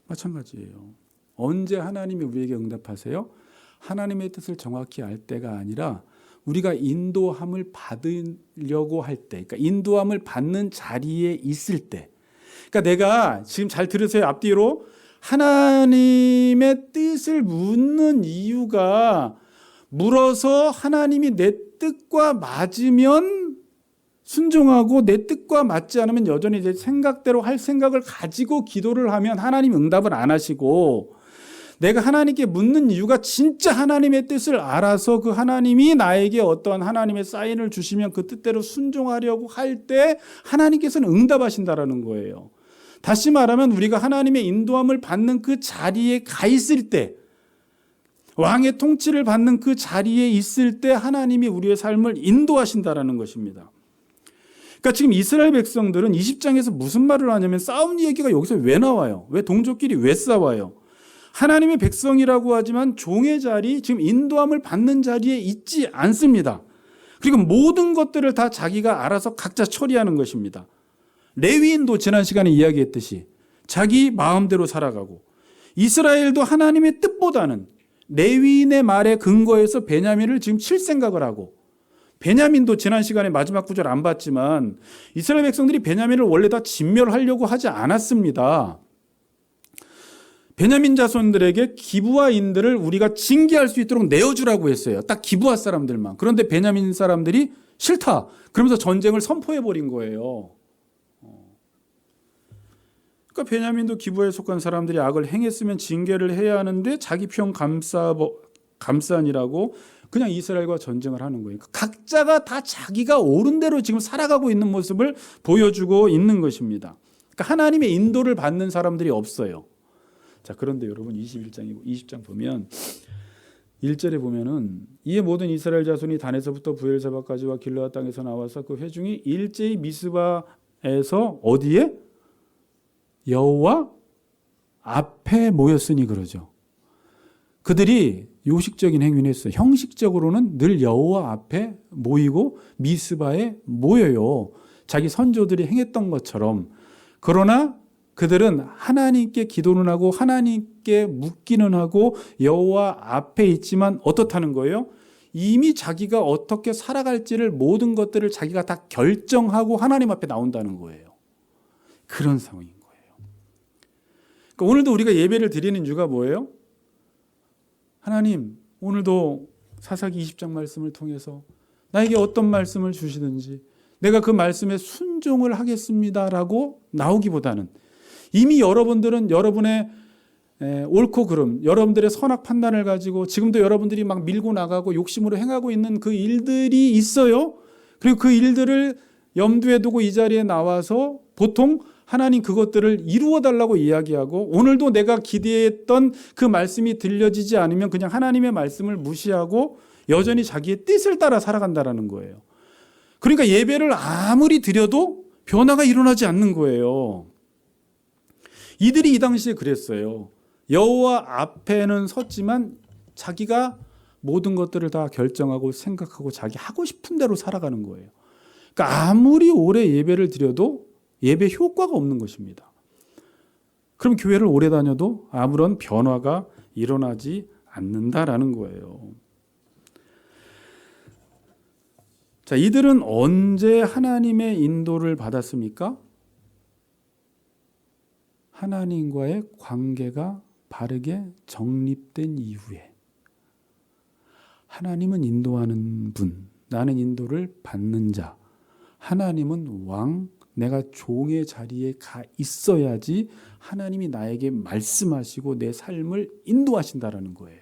마찬가지예요. 언제 하나님이 우리에게 응답하세요? 하나님의 뜻을 정확히 알 때가 아니라 우리가 인도함을 받으려고 할 때, 그러니까 인도함을 받는 자리에 있을 때, 그러니까 내가 지금 잘 들으세요. 앞뒤로 하나님의 뜻을 묻는 이유가 물어서 하나님이 내 뜻과 맞으면 순종하고 내 뜻과 맞지 않으면 여전히 내 생각대로 할 생각을 가지고 기도를 하면 하나님 응답을 안 하시고, 내가 하나님께 묻는 이유가 진짜 하나님의 뜻을 알아서 그 하나님이 나에게 어떠한 하나님의 사인을 주시면 그 뜻대로 순종하려고 할 때 하나님께서는 응답하신다라는 거예요. 다시 말하면 우리가 하나님의 인도함을 받는 그 자리에 가 있을 때, 왕의 통치를 받는 그 자리에 있을 때 하나님이 우리의 삶을 인도하신다라는 것입니다. 그러니까 지금 이스라엘 백성들은 20장에서 무슨 말을 하냐면 싸움 얘기가 여기서 왜 나와요? 왜 동족끼리 왜 싸워요? 하나님의 백성이라고 하지만 종의 자리, 지금 인도함을 받는 자리에 있지 않습니다. 그리고 모든 것들을 다 자기가 알아서 각자 처리하는 것입니다. 레위인도 지난 시간에 이야기했듯이 자기 마음대로 살아가고, 이스라엘도 하나님의 뜻보다는 레위인의 말에 근거해서 베냐민을 지금 칠 생각을 하고, 베냐민도 지난 시간에 마지막 구절 안 봤지만 이스라엘 백성들이 베냐민을 원래 다 진멸하려고 하지 않았습니다. 베냐민 자손들에게 기브아인들을 우리가 징계할 수 있도록 내어주라고 했어요. 딱 기브아 사람들만. 그런데 베냐민 사람들이 싫다, 그러면서 전쟁을 선포해버린 거예요. 그러니까 베냐민도 기브아에 속한 사람들이 악을 행했으면 징계를 해야 하는데 자기 편 감산이라고 그냥 이스라엘과 전쟁을 하는 거예요. 각자가 다 자기가 옳은 대로 지금 살아가고 있는 모습을 보여주고 있는 것입니다. 그러니까 하나님의 인도를 받는 사람들이 없어요. 자, 그런데 여러분 21장이고 20장 보면 1절에 보면은 이에 모든 이스라엘 자손이 단에서부터 부엘세바까지와 길르앗 땅에서 나와서 그 회중이 일제히 미스바에서 어디에? 여호와 앞에 모였으니 그러죠. 그들이 요식적인 행위를 했어요. 형식적으로는 늘 여호와 앞에 모이고 미스바에 모여요. 자기 선조들이 행했던 것처럼. 그러나 그들은 하나님께 기도는 하고 하나님께 묻기는 하고 여호와 앞에 있지만 어떻다는 거예요? 이미 자기가 어떻게 살아갈지를 모든 것들을 자기가 다 결정하고 하나님 앞에 나온다는 거예요. 그런 상황인 거예요. 그러니까 오늘도 우리가 예배를 드리는 이유가 뭐예요? 하나님, 오늘도 사사기 20장 말씀을 통해서 나에게 어떤 말씀을 주시든지 내가 그 말씀에 순종을 하겠습니다라고 나오기보다는 이미 여러분들은 여러분의 옳고 그름, 여러분들의 선악 판단을 가지고 지금도 여러분들이 막 밀고 나가고 욕심으로 행하고 있는 그 일들이 있어요. 그리고 그 일들을 염두에 두고 이 자리에 나와서 보통 하나님 그것들을 이루어 달라고 이야기하고, 오늘도 내가 기대했던 그 말씀이 들려지지 않으면 그냥 하나님의 말씀을 무시하고 여전히 자기의 뜻을 따라 살아간다라는 거예요. 그러니까 예배를 아무리 드려도 변화가 일어나지 않는 거예요. 이들이 이 당시에 그랬어요. 여호와 앞에는 섰지만 자기가 모든 것들을 다 결정하고 생각하고 자기 하고 싶은 대로 살아가는 거예요. 그러니까 아무리 오래 예배를 드려도 예배 효과가 없는 것입니다. 그럼 교회를 오래 다녀도 아무런 변화가 일어나지 않는다라는 거예요. 자, 이들은 언제 하나님의 인도를 받았습니까? 하나님과의 관계가 바르게 정립된 이후에. 하나님은 인도하는 분, 나는 인도를 받는 자. 하나님은 왕, 내가 종의 자리에 가 있어야지 하나님이 나에게 말씀하시고 내 삶을 인도하신다라는 거예요.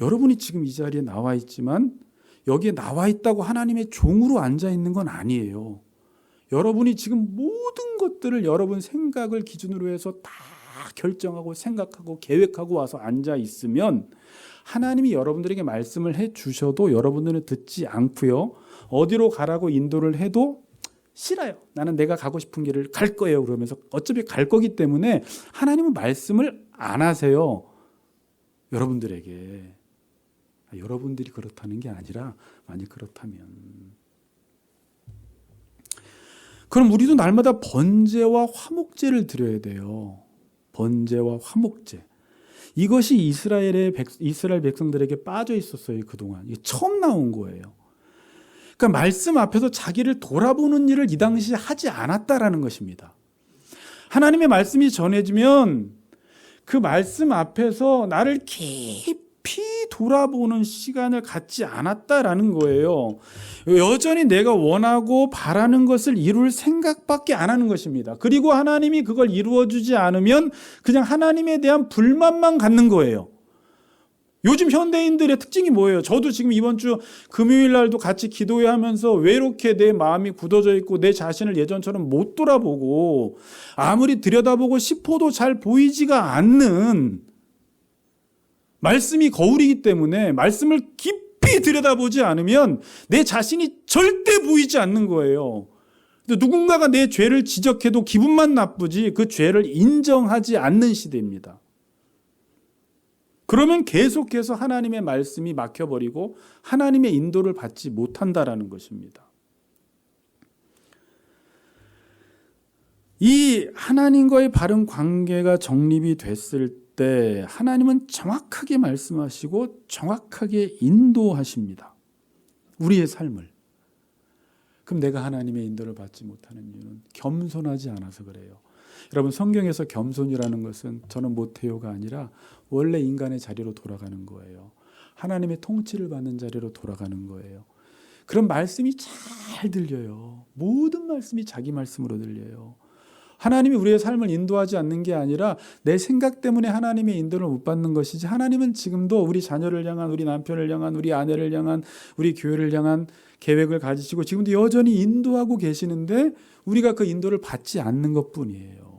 여러분이 지금 이 자리에 나와 있지만 여기에 나와 있다고 하나님의 종으로 앉아 있는 건 아니에요. 여러분이 지금 모든 것들을 여러분 생각을 기준으로 해서 다 결정하고 생각하고 계획하고 와서 앉아 있으면 하나님이 여러분들에게 말씀을 해 주셔도 여러분들은 듣지 않고요. 어디로 가라고 인도를 해도 싫어요. 나는 내가 가고 싶은 길을 갈 거예요. 그러면서 어차피 갈 거기 때문에 하나님은 말씀을 안 하세요. 여러분들에게. 여러분들이 그렇다는 게 아니라 만약 그렇다면. 그럼 우리도 날마다 번제와 화목제를 드려야 돼요. 번제와 화목제. 이것이 이스라엘 백성들에게 빠져 있었어요. 그동안. 이게 처음 나온 거예요. 그러니까 말씀 앞에서 자기를 돌아보는 일을 이 당시에 하지 않았다라는 것입니다. 하나님의 말씀이 전해지면 그 말씀 앞에서 나를 깊이 돌아보는 시간을 갖지 않았다라는 거예요. 여전히 내가 원하고 바라는 것을 이룰 생각밖에 안 하는 것입니다. 그리고 하나님이 그걸 이루어주지 않으면 그냥 하나님에 대한 불만만 갖는 거예요. 요즘 현대인들의 특징이 뭐예요? 저도 지금 이번 주 금요일 날도 같이 기도하면서 왜 이렇게 내 마음이 굳어져 있고 내 자신을 예전처럼 못 돌아보고 아무리 들여다보고 싶어도 잘 보이지가 않는 말씀이 거울이기 때문에 말씀을 깊이 들여다보지 않으면 내 자신이 절대 보이지 않는 거예요. 누군가가 내 죄를 지적해도 기분만 나쁘지 그 죄를 인정하지 않는 시대입니다. 그러면 계속해서 하나님의 말씀이 막혀버리고 하나님의 인도를 받지 못한다라는 것입니다. 이 하나님과의 바른 관계가 정립이 됐을 때 하나님은 정확하게 말씀하시고 정확하게 인도하십니다. 우리의 삶을. 그럼 내가 하나님의 인도를 받지 못하는 이유는 겸손하지 않아서 그래요. 여러분, 성경에서 겸손이라는 것은 저는 못해요가 아니라 원래 인간의 자리로 돌아가는 거예요. 하나님의 통치를 받는 자리로 돌아가는 거예요. 그런 말씀이 잘 들려요. 모든 말씀이 자기 말씀으로 들려요. 하나님이 우리의 삶을 인도하지 않는 게 아니라 내 생각 때문에 하나님의 인도를 못 받는 것이지, 하나님은 지금도 우리 자녀를 향한, 우리 남편을 향한, 우리 아내를 향한, 우리 교회를 향한 계획을 가지시고 지금도 여전히 인도하고 계시는데 우리가 그 인도를 받지 않는 것뿐이에요.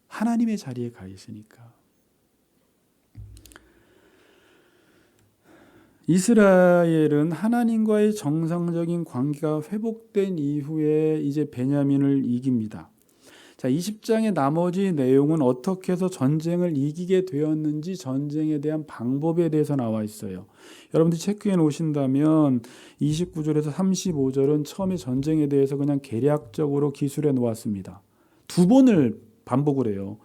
하나님의 자리에 가 있으니까. 이스라엘은 하나님과의 정상적인 관계가 회복된 이후에 이제 베냐민을 이깁니다. 자, 20장의 나머지 내용은 어떻게 해서 전쟁을 이기게 되었는지 전쟁에 대한 방법에 대해서 나와 있어요. 여러분들 체크해 놓으신다면 29절에서 35절은 처음에 전쟁에 대해서 그냥 개략적으로 기술해 놓았습니다. 두 번을 반복을 해요.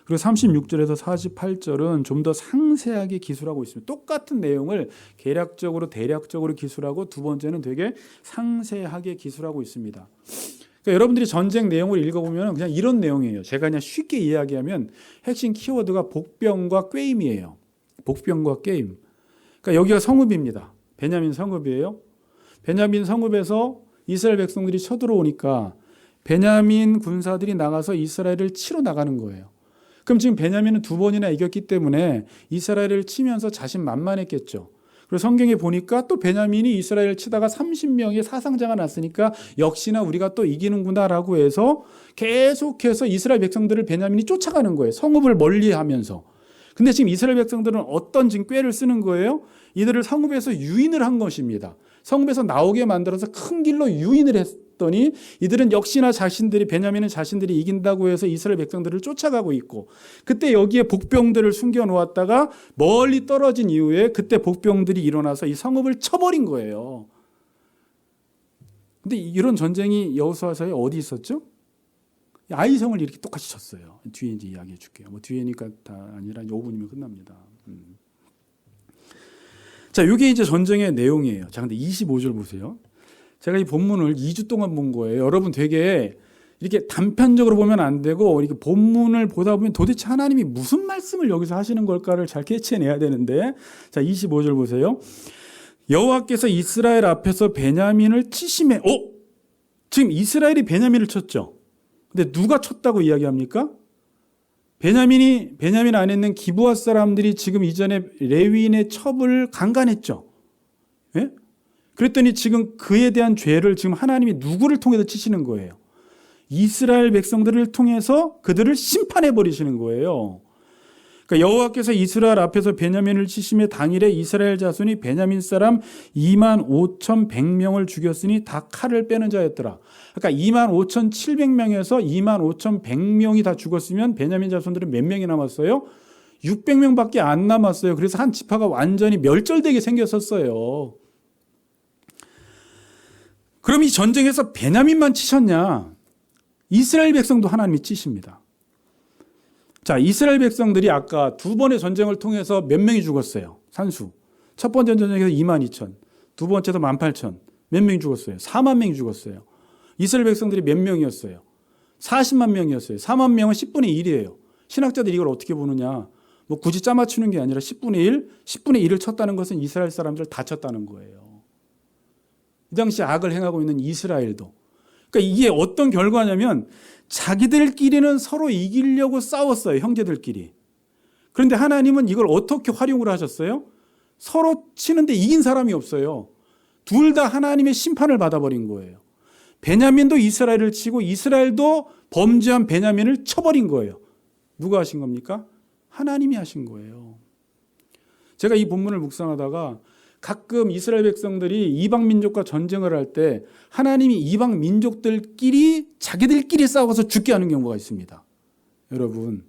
그리고 36절에서 48절은 좀 더 상세하게 기술하고 있습니다. 똑같은 내용을 개략적으로 대략적으로 기술하고 두 번째는 되게 상세하게 기술하고 있습니다. 그러니까 여러분들이 전쟁 내용을 읽어보면 그냥 이런 내용이에요. 제가 그냥 쉽게 이야기하면 핵심 키워드가 복병과 꾀임이에요. 복병과 꾀임. 그러니까 여기가 성읍입니다. 베냐민 성읍이에요. 베냐민 성읍에서 이스라엘 백성들이 쳐들어오니까 베냐민 군사들이 나가서 이스라엘을 치러 나가는 거예요. 그럼 지금 베냐민은 두 번이나 이겼기 때문에 이스라엘을 치면서 자신만만했겠죠. 그리고 성경에 보니까 또 베냐민이 이스라엘을 치다가 30명의 사상자가 났으니까 역시나 우리가 또 이기는구나라고 해서 계속해서 이스라엘 백성들을 베냐민이 쫓아가는 거예요. 성읍을 멀리하면서. 근데 지금 이스라엘 백성들은 어떤 지금 꾀를 쓰는 거예요? 이들을 성읍에서 유인을 한 것입니다. 성읍에서 나오게 만들어서 큰 길로 유인을 했더니 이들은 역시나 베냐민은 자신들이 이긴다고 해서 이스라엘 백성들을 쫓아가고 있고, 그때 여기에 복병들을 숨겨놓았다가 멀리 떨어진 이후에 그때 복병들이 일어나서 이 성읍을 쳐버린 거예요. 근데 이런 전쟁이 여호수아서에 어디 있었죠? 아이성을 이렇게 똑같이 쳤어요. 뒤에 이제 이야기해 줄게요. 뒤에니까 다 아니라 5분이면 끝납니다. 자, 이게 이제 전쟁의 내용이에요. 자, 근데 25절 보세요. 제가 이 본문을 2주 동안 본 거예요. 여러분 되게 이렇게 단편적으로 보면 안 되고 이렇게 본문을 보다 보면 도대체 하나님이 무슨 말씀을 여기서 하시는 걸까를 잘 캐치해내야 되는데, 자, 25절 보세요. 여호와께서 이스라엘 앞에서 베냐민을 치심해. 지금 이스라엘이 베냐민을 쳤죠. 근데 누가 쳤다고 이야기합니까? 베냐민 안에 있는 기브아 사람들이 지금 이전에 레위인의 첩을 강간했죠. 예? 그랬더니 지금 그에 대한 죄를 지금 하나님이 누구를 통해서 치시는 거예요? 이스라엘 백성들을 통해서 그들을 심판해 버리시는 거예요. 그러니까 여호와께서 이스라엘 앞에서 베냐민을 치심의 당일에 이스라엘 자손이 베냐민 사람 25,100명을 죽였으니 다 칼을 빼는 자였더라. 그러니까 25,700명에서 25,100명이 다 죽었으면 베냐민 자손들은 몇 명이 남았어요? 600명밖에 안 남았어요. 그래서 한 지파가 완전히 멸절되게 생겼었어요. 그럼 이 전쟁에서 베냐민만 치셨냐? 이스라엘 백성도 하나님이 치십니다. 자, 이스라엘 백성들이 아까 두 번의 전쟁을 통해서 몇 명이 죽었어요? 산수. 첫 번째 전쟁에서 22,000, 두 번째도 18,000. 몇 명이 죽었어요? 4만 명이 죽었어요. 이스라엘 백성들이 몇 명이었어요? 40만 명이었어요. 4만 명은 10분의 1이에요. 신학자들이 이걸 어떻게 보느냐? 뭐 굳이 짜맞추는 게 아니라 10분의 1을 쳤다는 것은 이스라엘 사람들을 다 쳤다는 거예요. 이 당시 악을 행하고 있는 이스라엘도. 그러니까 이게 어떤 결과냐면 자기들끼리는 서로 이기려고 싸웠어요. 형제들끼리. 그런데 하나님은 이걸 어떻게 활용을 하셨어요? 서로 치는데 이긴 사람이 없어요. 둘 다 하나님의 심판을 받아버린 거예요. 베냐민도 이스라엘을 치고 이스라엘도 범죄한 베냐민을 쳐버린 거예요. 누가 하신 겁니까? 하나님이 하신 거예요. 제가 이 본문을 묵상하다가 가끔 이스라엘 백성들이 이방 민족과 전쟁을 할 때 하나님이 이방 민족들끼리 자기들끼리 싸워서 죽게 하는 경우가 있습니다. 여러분,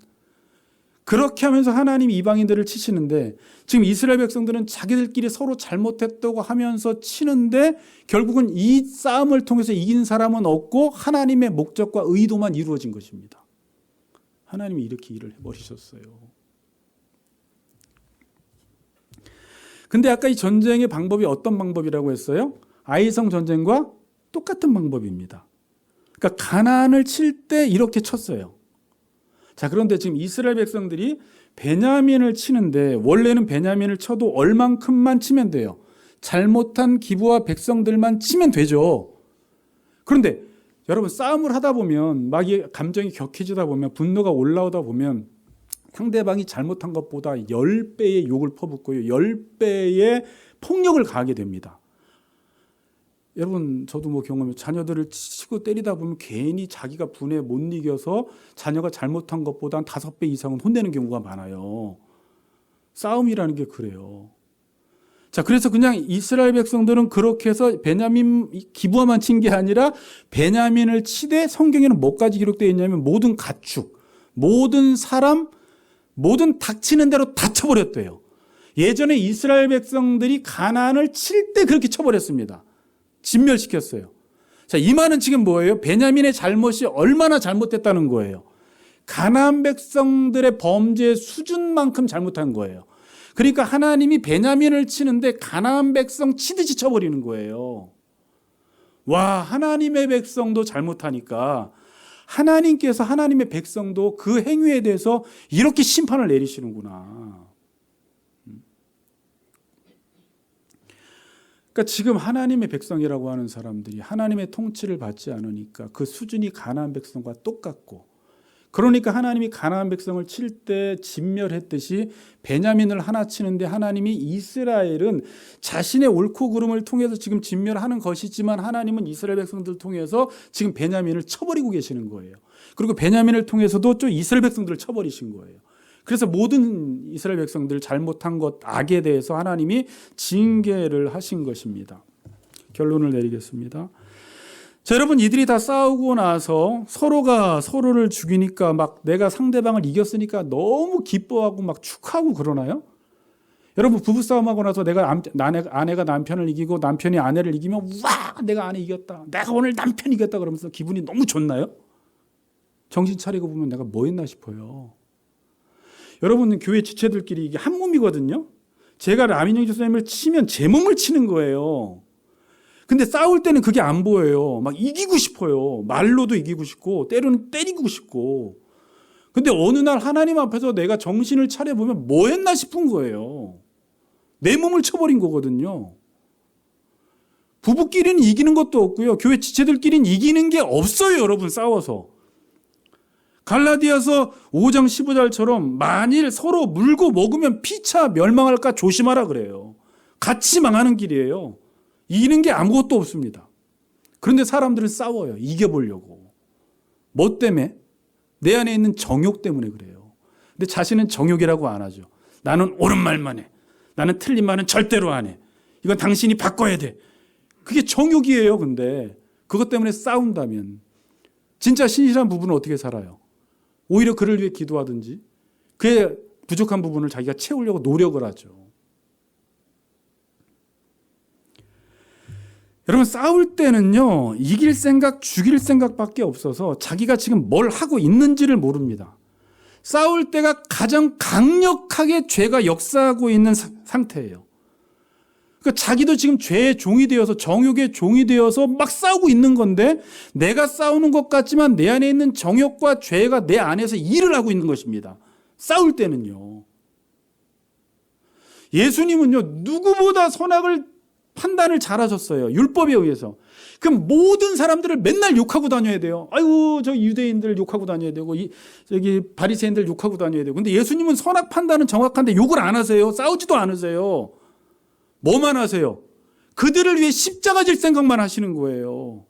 그렇게 하면서 하나님이 이방인들을 치시는데 지금 이스라엘 백성들은 자기들끼리 서로 잘못했다고 하면서 치는데 결국은 이 싸움을 통해서 이긴 사람은 없고 하나님의 목적과 의도만 이루어진 것입니다. 하나님이 이렇게 일을 해버리셨어요. 근데 아까 이 전쟁의 방법이 어떤 방법이라고 했어요? 아이성 전쟁과 똑같은 방법입니다. 그러니까 가나안을 칠 때 이렇게 쳤어요. 자, 그런데 지금 이스라엘 백성들이 베냐민을 치는데 원래는 베냐민을 쳐도 얼만큼만 치면 돼요. 잘못한 기부와 백성들만 치면 되죠. 그런데 여러분 싸움을 하다 보면 막 이 감정이 격해지다 보면 분노가 올라오다 보면 상대방이 잘못한 것보다 10배의 욕을 퍼붓고요. 10배의 폭력을 가하게 됩니다. 여러분 저도 뭐 경험해 자녀들을 치고 때리다 보면 괜히 자기가 분에 못 이겨서 자녀가 잘못한 것보다 한 5배 이상은 혼내는 경우가 많아요. 싸움이라는 게 그래요. 자, 그래서 그냥 이스라엘 백성들은 그렇게 해서 베냐민 기부와만 친 게 아니라 베냐민을 치되 성경에는 뭐까지 기록되어 있냐면 모든 가축, 모든 사람, 모든 닥치는 대로 다 쳐버렸대요. 예전에 이스라엘 백성들이 가나안을 칠 때 그렇게 쳐버렸습니다. 진멸시켰어요. 자, 이 말은 지금 뭐예요? 베냐민의 잘못이 얼마나 잘못됐다는 거예요. 가나안 백성들의 범죄 수준만큼 잘못한 거예요. 그러니까 하나님이 베냐민을 치는데 가나안 백성 치듯이 쳐버리는 거예요. 와, 하나님의 백성도 잘못하니까 하나님께서 하나님의 백성도 그 행위에 대해서 이렇게 심판을 내리시는구나. 그러니까 지금 하나님의 백성이라고 하는 사람들이 하나님의 통치를 받지 않으니까 그 수준이 가나안 백성과 똑같고, 그러니까 하나님이 가나안 백성을 칠 때 진멸했듯이 베냐민을 하나 치는데 하나님이 이스라엘은 자신의 옳고 그름을 통해서 지금 진멸하는 것이지만 하나님은 이스라엘 백성들을 통해서 지금 베냐민을 쳐버리고 계시는 거예요. 그리고 베냐민을 통해서도 또 이스라엘 백성들을 쳐버리신 거예요. 그래서 모든 이스라엘 백성들 잘못한 것, 악에 대해서 하나님이 징계를 하신 것입니다. 결론을 내리겠습니다. 자, 여러분, 이들이 다 싸우고 나서 서로가 서로를 죽이니까 막 내가 상대방을 이겼으니까 너무 기뻐하고 막 축하하고 그러나요? 여러분, 부부싸움하고 나서 아내가 남편을 이기고 남편이 아내를 이기면 와, 내가 아내 이겼다, 내가 오늘 남편 이겼다 그러면서 기분이 너무 좋나요? 정신 차리고 보면 내가 뭐 했나 싶어요. 여러분, 교회 지체들끼리 이게 한 몸이거든요. 제가 라민영 집사님을 치면 제 몸을 치는 거예요. 근데 싸울 때는 그게 안 보여요. 막 이기고 싶어요. 말로도 이기고 싶고 때로는 때리고 싶고. 근데 어느 날 하나님 앞에서 내가 정신을 차려보면 뭐 했나 싶은 거예요. 내 몸을 쳐버린 거거든요. 부부끼리는 이기는 것도 없고요. 교회 지체들끼리는 이기는 게 없어요. 여러분, 싸워서. 갈라디아서 5장 15절처럼 만일 서로 물고 먹으면 피차 멸망할까 조심하라 그래요. 같이 망하는 길이에요. 이기는 게 아무것도 없습니다. 그런데 사람들은 싸워요. 이겨보려고. 뭐 때문에? 내 안에 있는 정욕 때문에 그래요. 근데 자신은 정욕이라고 안 하죠. 나는 옳은 말만 해. 나는 틀린 말은 절대로 안 해. 이건 당신이 바꿔야 돼. 그게 정욕이에요. 근데 그것 때문에 싸운다면 진짜 신실한 부부는 어떻게 살아요? 오히려 그를 위해 기도하든지 그의 부족한 부분을 자기가 채우려고 노력을 하죠. 여러분, 싸울 때는요, 이길 생각, 죽일 생각밖에 없어서 자기가 지금 뭘 하고 있는지를 모릅니다. 싸울 때가 가장 강력하게 죄가 역사하고 있는 상태예요. 그러니까 자기도 지금 죄의 종이 되어서, 정욕의 종이 되어서 막 싸우고 있는 건데 내가 싸우는 것 같지만 내 안에 있는 정욕과 죄가 내 안에서 일을 하고 있는 것입니다. 싸울 때는요. 예수님은요, 누구보다 선악을 판단을 잘하셨어요. 율법에 의해서. 그럼 모든 사람들을 맨날 욕하고 다녀야 돼요. 아이고, 저 유대인들 욕하고 다녀야 되고, 저기 바리새인들 욕하고 다녀야 되고. 근데 예수님은 선악 판단은 정확한데 욕을 안 하세요. 싸우지도 않으세요. 뭐만 하세요? 그들을 위해 십자가 질 생각만 하시는 거예요.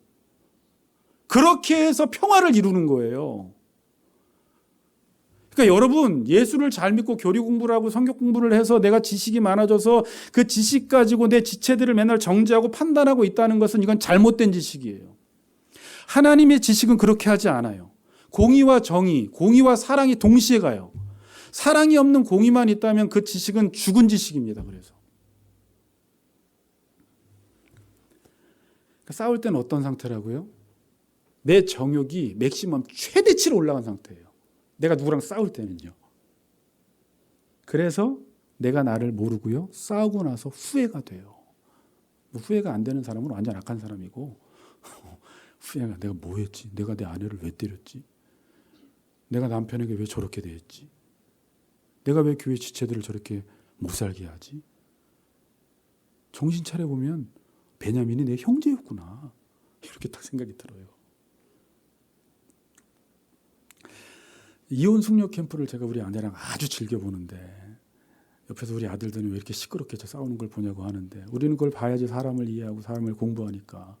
그렇게 해서 평화를 이루는 거예요. 그러니까 여러분, 예수를 잘 믿고 교리 공부를 하고 성경 공부를 해서 내가 지식이 많아져서 그 지식 가지고 내 지체들을 맨날 정죄하고 판단하고 있다는 것은 이건 잘못된 지식이에요. 하나님의 지식은 그렇게 하지 않아요. 공의와 정의, 공의와 사랑이 동시에 가요. 사랑이 없는 공의만 있다면 그 지식은 죽은 지식입니다. 그래서 싸울 때는 어떤 상태라고요? 내 정욕이 맥시멈 최대치로 올라간 상태예요. 내가 누구랑 싸울 때는요. 그래서 내가 나를 모르고요. 싸우고 나서 후회가 돼요. 후회가 안 되는 사람은 완전 악한 사람이고, 후회가 내가 뭐 했지? 내가 내 아내를 왜 때렸지? 내가 남편에게 왜 저렇게 대했지? 내가 왜 교회 지체들을 저렇게 못 살게 하지? 정신 차려보면 베냐민이 내 형제였구나. 이렇게 딱 생각이 들어요. 이혼 숙녀 캠프를 제가 우리 아내랑 아주 즐겨보는데 옆에서 우리 아들들은 왜 이렇게 시끄럽게 싸우는 걸 보냐고 하는데 우리는 그걸 봐야지 사람을 이해하고 사람을 공부하니까.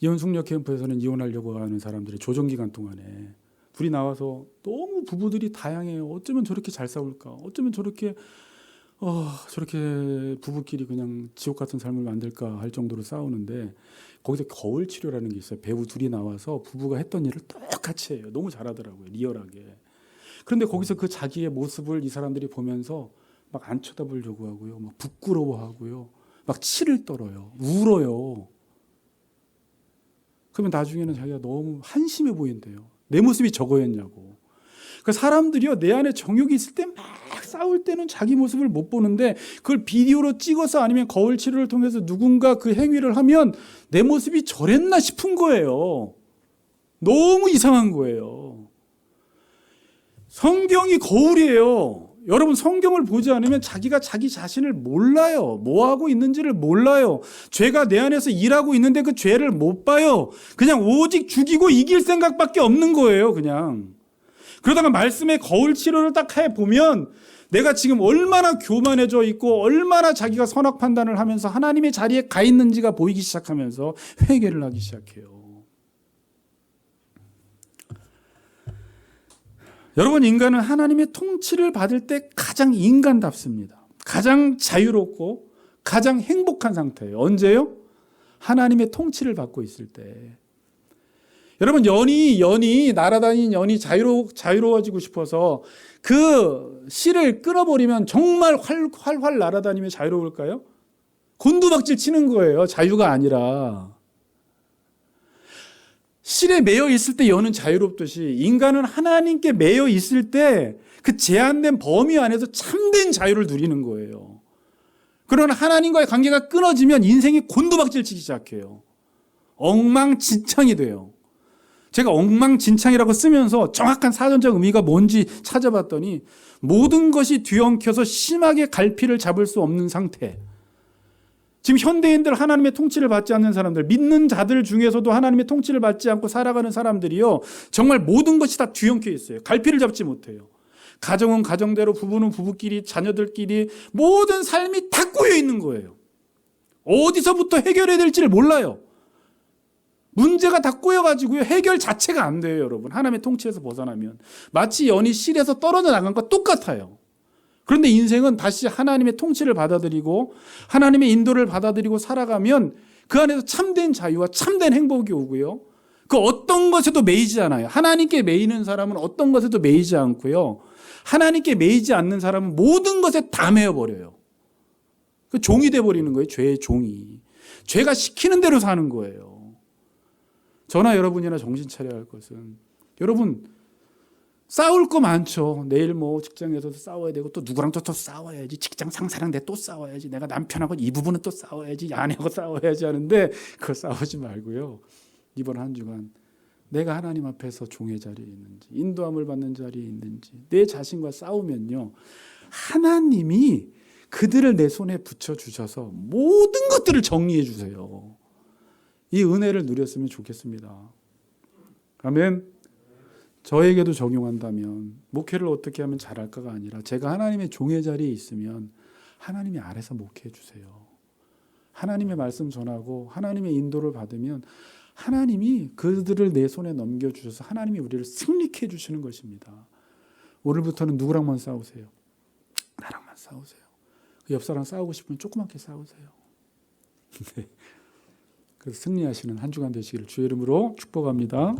이혼 숙녀 캠프에서는 이혼하려고 하는 사람들이 조정기간 동안에 둘이 나와서 너무 부부들이 다양해요. 어쩌면 저렇게 잘 싸울까? 어쩌면 저렇게 부부끼리 그냥 지옥 같은 삶을 만들까 할 정도로 싸우는데 거기서 거울 치료라는 게 있어요. 배우 둘이 나와서 부부가 했던 일을 똑같이 해요. 너무 잘하더라고요. 리얼하게. 그런데 거기서 그 자기의 모습을 이 사람들이 보면서 막 안 쳐다보려고 하고요. 막 부끄러워하고요. 막 치를 떨어요. 울어요. 그러면 나중에는 자기가 너무 한심해 보인대요. 내 모습이 저거였냐고. 그 사람들이요, 내 안에 정욕이 있을 때 막 싸울 때는 자기 모습을 못 보는데 그걸 비디오로 찍어서 아니면 거울 치료를 통해서 누군가 그 행위를 하면 내 모습이 저랬나 싶은 거예요. 너무 이상한 거예요. 성경이 거울이에요. 여러분, 성경을 보지 않으면 자기가 자기 자신을 몰라요. 뭐 하고 있는지를 몰라요. 죄가 내 안에서 일하고 있는데 그 죄를 못 봐요. 그냥 오직 죽이고 이길 생각밖에 없는 거예요. 그냥. 그러다가 말씀의 거울 치료를 딱 해보면 내가 지금 얼마나 교만해져 있고 얼마나 자기가 선악 판단을 하면서 하나님의 자리에 가 있는지가 보이기 시작하면서 회개를 하기 시작해요. 여러분, 인간은 하나님의 통치를 받을 때 가장 인간답습니다. 가장 자유롭고 가장 행복한 상태예요. 언제요? 하나님의 통치를 받고 있을 때. 여러분, 연이 날아다니는 연이 자유로워지고 싶어서 그 실을 끊어버리면 정말 활활 날아다니며 자유로울까요? 곤두박질 치는 거예요. 자유가 아니라. 실에 매여 있을 때 연은 자유롭듯이 인간은 하나님께 매여 있을 때 그 제한된 범위 안에서 참된 자유를 누리는 거예요. 그러나 하나님과의 관계가 끊어지면 인생이 곤두박질 치기 시작해요. 엉망진창이 돼요. 제가 엉망진창이라고 쓰면서 정확한 사전적 의미가 뭔지 찾아봤더니 모든 것이 뒤엉켜서 심하게 갈피를 잡을 수 없는 상태. 지금 현대인들 하나님의 통치를 받지 않는 사람들, 믿는 자들 중에서도 하나님의 통치를 받지 않고 살아가는 사람들이요, 정말 모든 것이 다 뒤엉켜 있어요. 갈피를 잡지 못해요. 가정은 가정대로, 부부는 부부끼리, 자녀들끼리 모든 삶이 다 꼬여 있는 거예요. 어디서부터 해결해야 될지를 몰라요. 문제가 다 꼬여가지고요, 해결 자체가 안 돼요. 여러분, 하나님의 통치에서 벗어나면 마치 연이 실에서 떨어져 나간 것과 똑같아요. 그런데 인생은 다시 하나님의 통치를 받아들이고 하나님의 인도를 받아들이고 살아가면 그 안에서 참된 자유와 참된 행복이 오고요, 그 어떤 것에도 매이지 않아요. 하나님께 매이는 사람은 어떤 것에도 매이지 않고요, 하나님께 매이지 않는 사람은 모든 것에 다 매여버려요. 그 종이 돼버리는 거예요. 죄의 종이. 죄가 시키는 대로 사는 거예요. 저나 여러분이나 정신 차려야 할 것은, 여러분, 싸울 거 많죠. 내일 뭐 직장에서도 싸워야 되고 또 누구랑 또 싸워야지. 직장 상사랑 내 또 싸워야지. 내가 남편하고 이 부분은 또 싸워야지. 아내하고 싸워야지 하는데 그거 싸우지 말고요. 이번 한 주간 내가 하나님 앞에서 종의 자리에 있는지, 인도함을 받는 자리에 있는지, 내 자신과 싸우면요, 하나님이 그들을 내 손에 붙여주셔서 모든 것들을 정리해 주세요. 이 은혜를 누렸으면 좋겠습니다. 아멘. 저에게도 적용한다면 목회를 어떻게 하면 잘할까가 아니라 제가 하나님의 종의 자리에 있으면 하나님이 아래서 목회해 주세요. 하나님의 말씀 전하고 하나님의 인도를 받으면 하나님이 그들을 내 손에 넘겨주셔서 하나님이 우리를 승리케 해주시는 것입니다. 오늘부터는 누구랑만 싸우세요? 나랑만 싸우세요. 그 옆 사람 싸우고 싶으면 조그맣게 싸우세요. 네. 그래서 승리하시는 한 주간 되시기를 주의 이름으로 축복합니다.